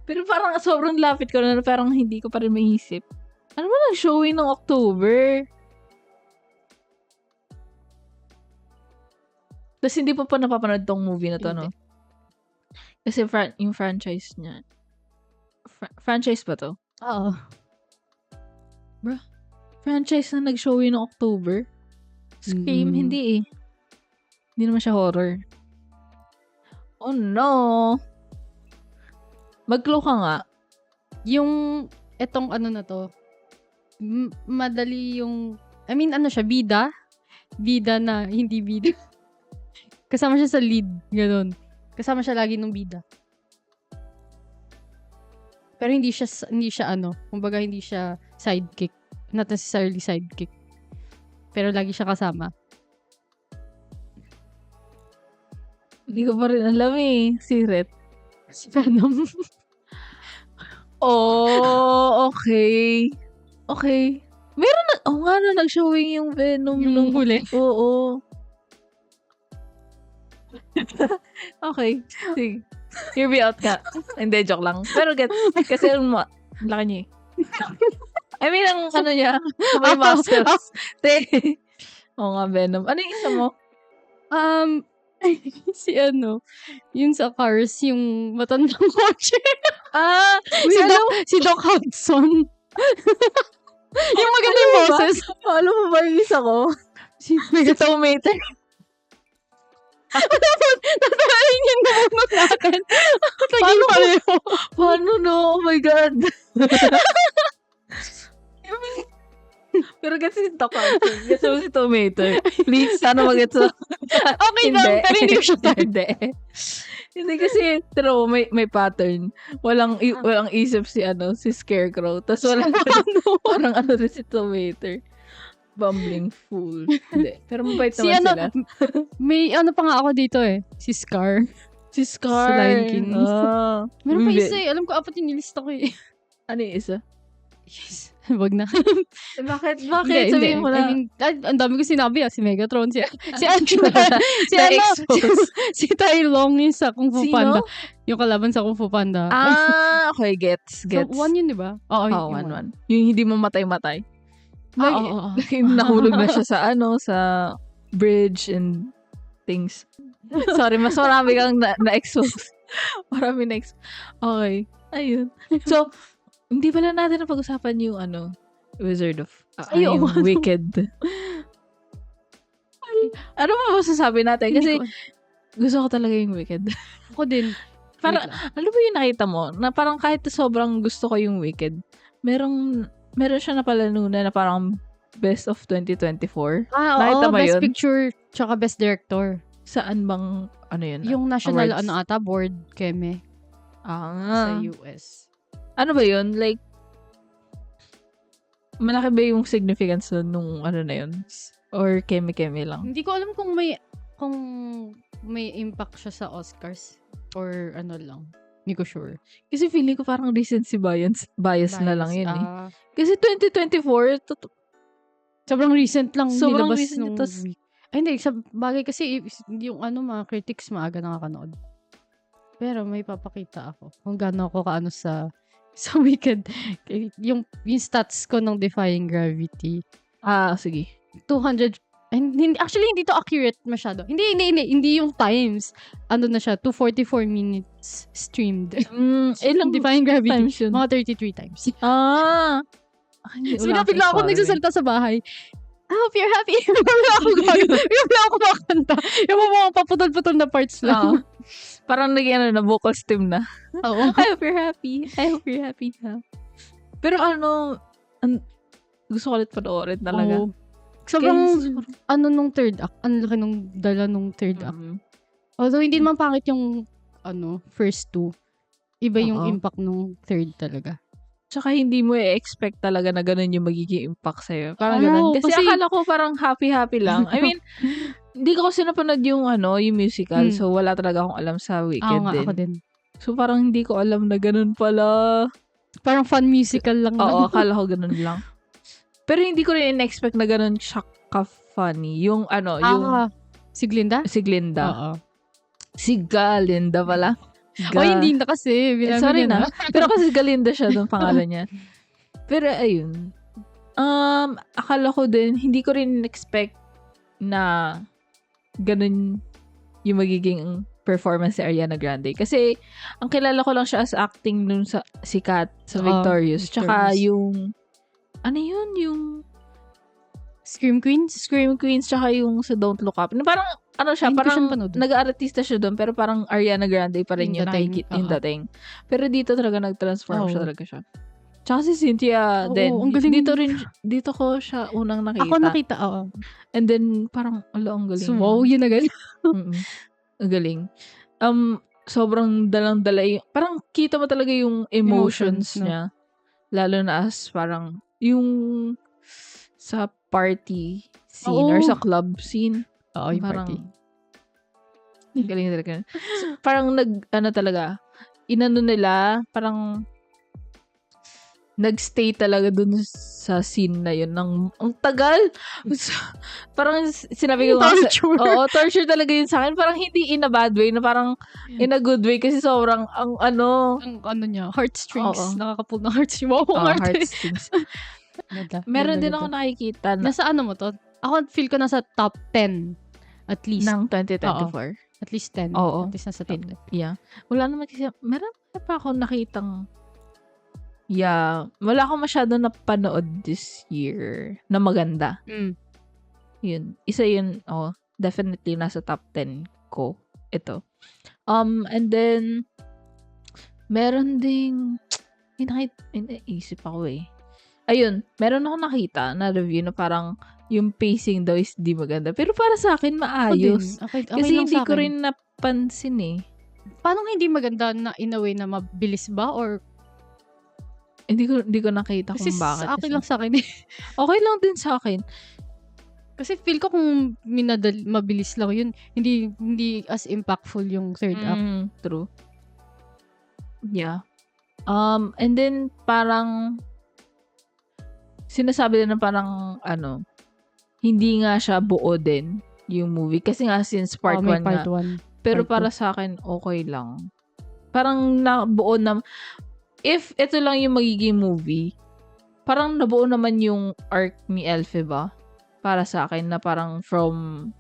Pero parang sobrang lapit ko na parang hindi ko pa rin maisip. Ano ba nang showing ng October? Tapos hindi pa napapanood tong movie na to, no? Hindi. Kasi yung franchise niya. Franchise ba to? Oo. Franchise na nag-showing ng October? Scream? Hindi eh. Hindi naman siya horror. Oh no! Mag-clue ka nga. Yung, etong ano na to, madali yung, I mean, ano siya, bida? Bida na, hindi bida. Kasama siya sa lead, ganun. Kasama siya lagi nung bida. Pero hindi siya ano, kumbaga hindi siya sidekick. Not necessarily sidekick. Pero lagi siya kasama. Hindi ko pa rin alam eh. Secret. Si Venom. Oh, okay. Okay. Meron na, nga na, nag-showing yung Venom. Yung huli. Oo. Okay. Sige. Hear me out ka. Hindi, joke lang. Pero kasi laki niya eh. I mean, ang ano niya, may muscles. Oo nga, Venom. Ano yung isa mo? Si ano, yung sa Cars, yung matandang kotse. Si Doc Hudson. Yung maganda yung boses. Alam mo ba yung isa ko? Si Tomater. Tatalain yung naman natin. Taging pareho. Paano no? Oh my God. Pero kasi si Doc Hudson. Gets mo si Tomater. Please, sana mag-gets mo. Okay lang, pero hindi ko siya type. Hindi kasi, pero may pattern. Walang isip si Scarecrow. Tapos parang rin si Tomater. Bumbling fool. Hindi. Pero mabait Si naman sila. may pa nga ako dito eh. Si Scar. Si Scar. Sa Lion King. Meron pa Hindi. isa eh. Alam ko, 4 yung nilista ko eh. Ano yung isa? Yes. Wag na. Bakit? Hindi, Sabihin mo na. I mean, ang dami ko sinabi si Megatron, si si Tai Long yung sa Kung Fu Sino? Panda. Yung kalaban sa Kung Fu Panda. Okay, gets. So, 1 yun, di ba? Oo, Oo, 1-1. Yung hindi mamatay-matay. Oo. Nahulog na siya sa bridge and things. Sorry, mas marami kang na-expose. Marami na-expose. Okay. Ayun. So, hindi pala natin napag-usapan yung Wizard of yung Wicked. Ano ba masasabi natin? Kasi gusto ko talaga yung Wicked. Ako din. Parang, ano ba yung nakita mo? Na parang kahit sobrang gusto ko yung Wicked, meron siya napalanunan na parang Best of 2024. Nakita mo Best yun? Picture tsaka Best Director. Saan bang, yun? Yung national, awards? board, Keme. Sa US. Ano ba yun? Like, malaki ba yung significance nung na yun? Or keme-keme lang? Hindi ko alam kung may impact siya sa Oscars. Or lang. Hindi ko sure. Kasi feeling ko parang recency bias na lang yun eh. Kasi 2024, sobrang recent lang sobrang nilabas recent nung tas, week. Ay, hindi. Sa bagay kasi, yung mga critics maaga nakakanood. Pero may papakita ako kung gaano ako kaano sa Wicked. Yung stats ko ng Defying Gravity. Sige. 200, actually, hindi to accurate masyado. Hindi yung times. Ano na siya, 244 minutes streamed. Ilang Defying Gravity. times yun? Mga 33 times. So, Bigla ako nagsasalita sa bahay. I hope you're happy. Bigla ako makakanta. Yung mga paputol-putol na parts lang. Parang naging na vocal stem na. Oo. I hope you're happy. I hope you're happy now. Pero gusto ko ulit panoorin talaga. Oo. Sobrang, nung third act. Ang laki nung dala nung third act. Although, hindi naman pangit yung, first two. Iba yung impact nung third talaga. Tsaka hindi mo i-expect talaga na ganun yung magiging impact sa'yo. Parang ganun. Kasi akala ko parang happy-happy lang. I mean, hindi ko kasi napanood yung musical. So, wala talaga akong alam sa Wicked din. Ako din. So, parang hindi ko alam na ganun pala. Parang fun musical lang. Oo, akala ko ganun lang. Pero hindi ko rin in-expect na ganun siya ka-funny. Yung yung... Si Glinda? Si Glinda. Oo. Si Galinda pala. Hindi na kasi. Sorry na. Pero kasi Galinda siya doon pangalan niya. Pero ayun. Akala ko din, hindi ko rin expect na ganun yung magiging performance si Ariana Grande. Kasi, ang kilala ko lang siya as acting nun sa Sikat, sa Victorious. Tsaka yung, yung Scream Queens? Scream Queens, tsaka yung sa Don't Look Up. Parang, siya, parang nag-aartista siya doon, pero parang Ariana Grande pa rin yung dating. Pero dito talaga nag-transform siya talaga siya. Tsaka si Cynthia din. Dito ko siya unang nakita. Ako nakita, oo. And then, parang, ang galing. So, wow, yun na galing. Ang galing. Sobrang dalang-dala parang kita mo talaga yung emotions niya. Lalo na as parang, yung sa party scene or sa club scene. Oo, yung parang, party. Galing talaga. So, parang talaga, inano nila, parang, nagstay talaga dun sa scene na yun ng ang tagal. Parang sinabi ko nga Torture. torture talaga yun sa akin. Parang hindi in a bad way, na parang in a good way kasi sobrang ang Ang niya, heartstrings. Oo. Nakakapull ng heartstrings. Wow, heartstrings. Ganda. Meron Ganda, din ganda. ako nakikita na Nasa ano mo to? Ako feel ko nasa top 10. At least. ng 2024. At least 10. Oo. At least nasa top 10. Yeah. Wala naman kasi, meron pa ako nakitang, wala akong masyado napanood this year na maganda. Yun. Isa yun, definitely nasa top 10 ko. Ito. And then, meron ding, inaisip ako eh. Ayun, meron ako nakita na review na parang yung pacing daw is di maganda. Pero para sa akin, maayos. Okay Kasi lang hindi sa ko akin. rin napansin eh. Paano hindi maganda na in a way na mabilis ba? Or Hindi ko nakita kasi kung bakit. sa akin lang sa akin eh. Okay lang din sa akin. Kasi feel ko kung mabilis lang yun, hindi as impactful yung third act. True. Yeah. And then parang sinasabi din na parang hindi nga siya buo din yung movie kasi nga since part 1 part nga. 1. Pero part para sa akin okay lang. Parang nabuo na, if ito lang yung magiging movie, parang nabuo naman yung arc ni Elfe ba? Para sa akin na parang from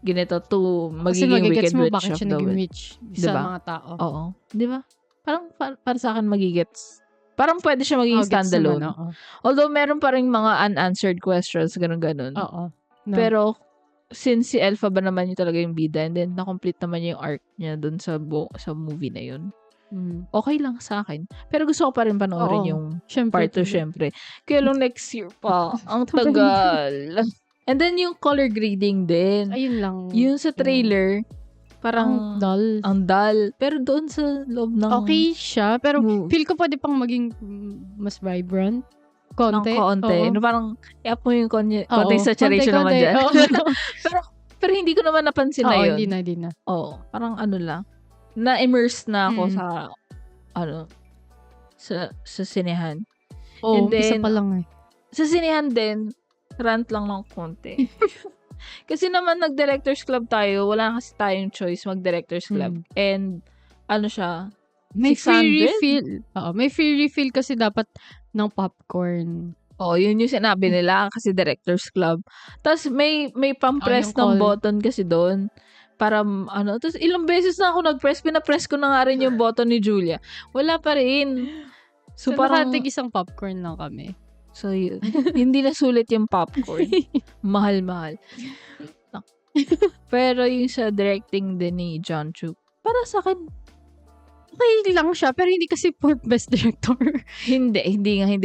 ganito to Kasi magiging magigets Wicked mo Witch bakit of siya the naging West. witch sa Diba? mga tao. Oo. Di ba? Parang para sa akin magigets. Parang pwede siya maging Gets standalone. naman, oo. Although meron pa rin mga unanswered questions, ganun-ganun. Oo. No. Pero since si Elpha ba naman yung talaga yung bida, and then na-complete naman yung arc niya dun sa movie na yun. Okay lang sa akin. Pero gusto ko pa rin panoorin Oo. yung Syempre, part 2, syempre. Kaya lang next year pa. Ang tagal. And then yung color grading din. Ayun lang. Yung sa trailer, parang dull. ang dull. Pero doon sa loob ng Okay siya, pero move. feel ko pwede pang maging mas vibrant. Konti. ng konti. Oo. No, parang, i-up mo yung konti Oo. saturation naman Konti. dyan. Oo. pero hindi ko naman napansin na Oo, yun. hindi na. Oo. Parang lang. Na-immerse na ako sa, sa sinehan. Oo, And isa then, pa lang eh. Sa sinehan din, rant lang ng konti. Kasi naman, nag-director's club tayo. Wala kasi tayong choice mag-director's club. And, siya, May 600? free refill. Oo, may free refill kasi dapat ng popcorn. Oo, yun yung sinabi nila kasi director's club. Tapos may pang-press yung ng call. button kasi doon. Para, tapos ilang beses na ako nag-press, pinapress ko na nga rin yung button ni Julia. Wala pa rin. So parang, nakatig isang popcorn lang kami. so yun. Hindi na sulit yung popcorn. Mahal-mahal. Pero yung sa directing din ni John Chu, para sa akin, Okay lang siya, pero hindi kasi for best director. hindi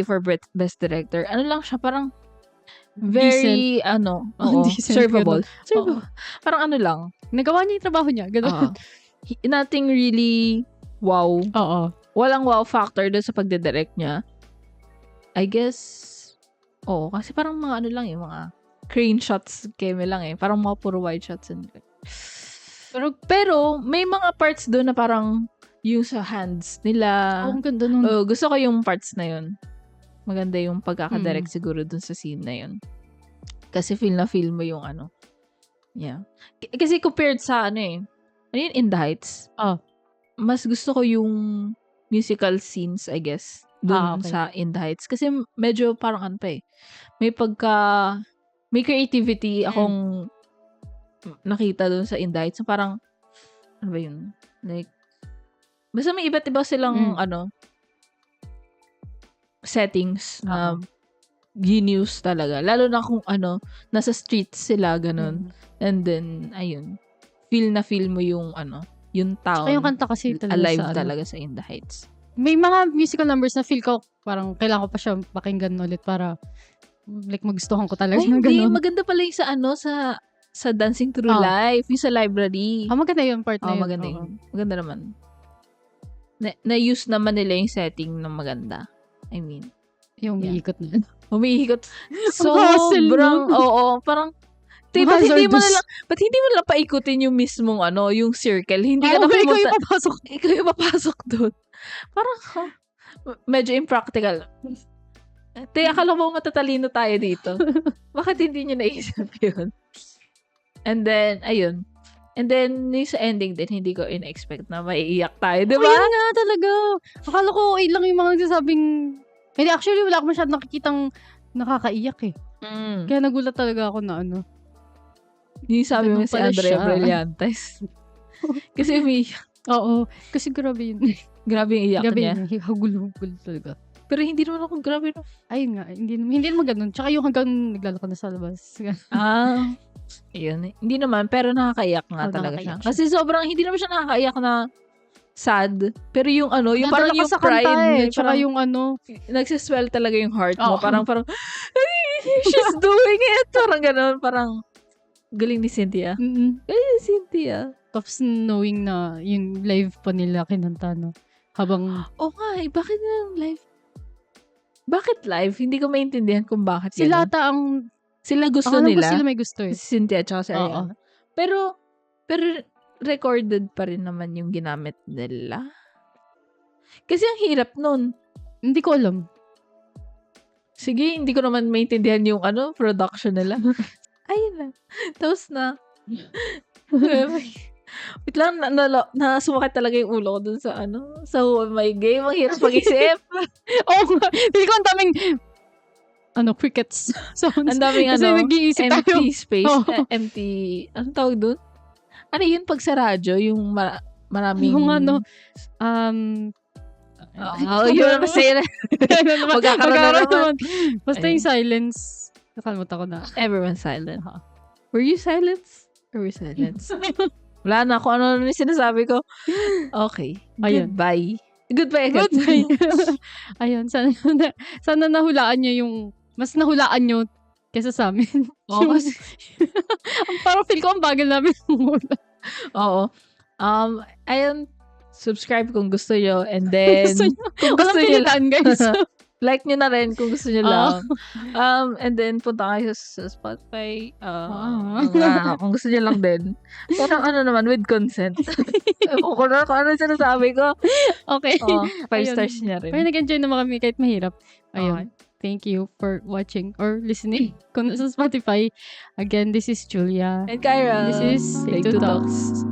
for best director. Lang siya, parang very, Decent, servable. ganun. Servable. Parang lang. Nagawa niya yung trabaho niya. Ganun. Nothing really wow. Oo. Walang wow factor doon sa pagdidirect niya. I guess, kasi parang mga lang yung mga crane shots keme lang eh. Parang mga puro wide shots. Pero may mga parts doon na parang yung sa hands nila. Ang ganda nun. Gusto ko yung parts na yun. Maganda yung pagkakadirect siguro dun sa scene na yun. Kasi feel mo yung Yeah. Kasi compared sa yun, In the Heights? Mas gusto ko yung musical scenes, I guess. Dun Okay. sa In the Heights. Kasi medyo parang may creativity akong nakita dun sa In the Heights. Parang, ano ba yun? Like, basta may iba't iba silang, settings na genius talaga. Lalo na kung nasa streets sila, ganun. And then, ayun. Feel mo yung, yung town. Saka yung kanta kasi talaga alive sa talaga sa In the Heights. May mga musical numbers na feel ko parang kailangan ko pa siya pakinggan ulit para like magustuhan ko talaga yung Hindi, ganun. maganda pala yung sa Dancing Through Life, yung sa library. Maganda yung part na yun. Maganda yun. Maganda naman. Na-use naman nila yung setting ng maganda. I mean, Yung umiikot na yun. Umiikot. Hassle Sobrang, parang, ba't hindi mo Hazardous. lang paikutin yung mismong, yung circle? Hindi ka na Ikaw pumunta. yung papasok. Ikaw yung papasok doon. Parang, medyo impractical. Te, akala mo matatalino tayo dito. Bakit hindi nyo naisip yun? And then, ayun. And then, yung sa ending din, hindi ko in-expect na maiiyak tayo, di ba? Ayun nga talaga. Akala ko okay lang yung mga nagsasabing... Hindi, actually, wala ako masyadong nakikitang nakakaiyak eh. Kaya nagulat talaga ako na ano. Yung sabi mo Ganun si pala Andrea siya. Brillantes. Kasi umiiyak. Oo. Kasi grabe yun. Grabe yung iyak Grabe niya. yun. Hagul-hagul talaga. Pero hindi naman ako grabe no. Ayun nga. Hindi naman ganun. Tsaka yung hanggang naglalakad na sa labas. Ayun. Hindi naman, pero nakakaiyak nga Oo, talaga siya. nakakaiyak siya. Kasi sobrang, hindi naman siya nakakaiyak na sad. Pero yung ano, yung parang Nadala ka yung sa kanta pride. Tsaka Parang yung ano. nagsiswell talaga yung heart mo. Oo. Parang, she's doing it. Parang ganun. Parang, galing ni Cynthia. Galing ni Cynthia. Tapos knowing na yung live pa nila kinanta, no? Habang Nga bakit na live? Bakit live? Hindi ko maintindihan kung bakit sila ganun. ata ang... Sila gusto Alam ko nila. sila may gusto eh. Si Cynthia at si Oo. Ariana. Pero recorded pa rin naman yung ginamit nila. Kasi ang hirap nun. Hindi ko alam. Sige, hindi ko naman maintindihan yung production nila. Ayun lang. Tapos na. Wait lang, na sumakit talaga yung ulo ko dun sa sa Who Am I Game. Ang hirap mag-isip. Oo nga. Hindi ko ang daming crickets sounds. Ang daming Kasi nag-iisip tayo. empty space. Oo. Empty, anong tawag dun? Ano yun pag sa radyo? Yung maraming... Yung yun naman sa'yo na. Magkakaroon na naman. Basta yung silence. Nakalimutan ko na. Everyone silent. Were you silent? Or were silent? Wala na. Kung ano yung sinasabi ko. Okay. Ayun. Goodbye. Goodbye agad. Goodbye. Ayun. Sana nahulaan nyo yung... Mas nahulaan nyo kesa sa amin. Oo, kasi... Parang feel ko ang bagal namin hula. Oo. Ayun. Subscribe kung gusto nyo. And then... Kung gusto nyo lang, guys. like nyo na rin kung gusto nyo lang. And then, punta kayo sa Spotify. Kung gusto nyo lang din. Parang naman, with consent. Ewan ko na kung ano sinasabi ko. Okay. 5 Ayun. stars niya rin. Pero nag-enjoy naman kami kahit mahirap. Ayun. Okay. Thank you for watching or listening. Kung nasa Spotify. Again, this is Julia. And Kyra. This is Take Two Talks.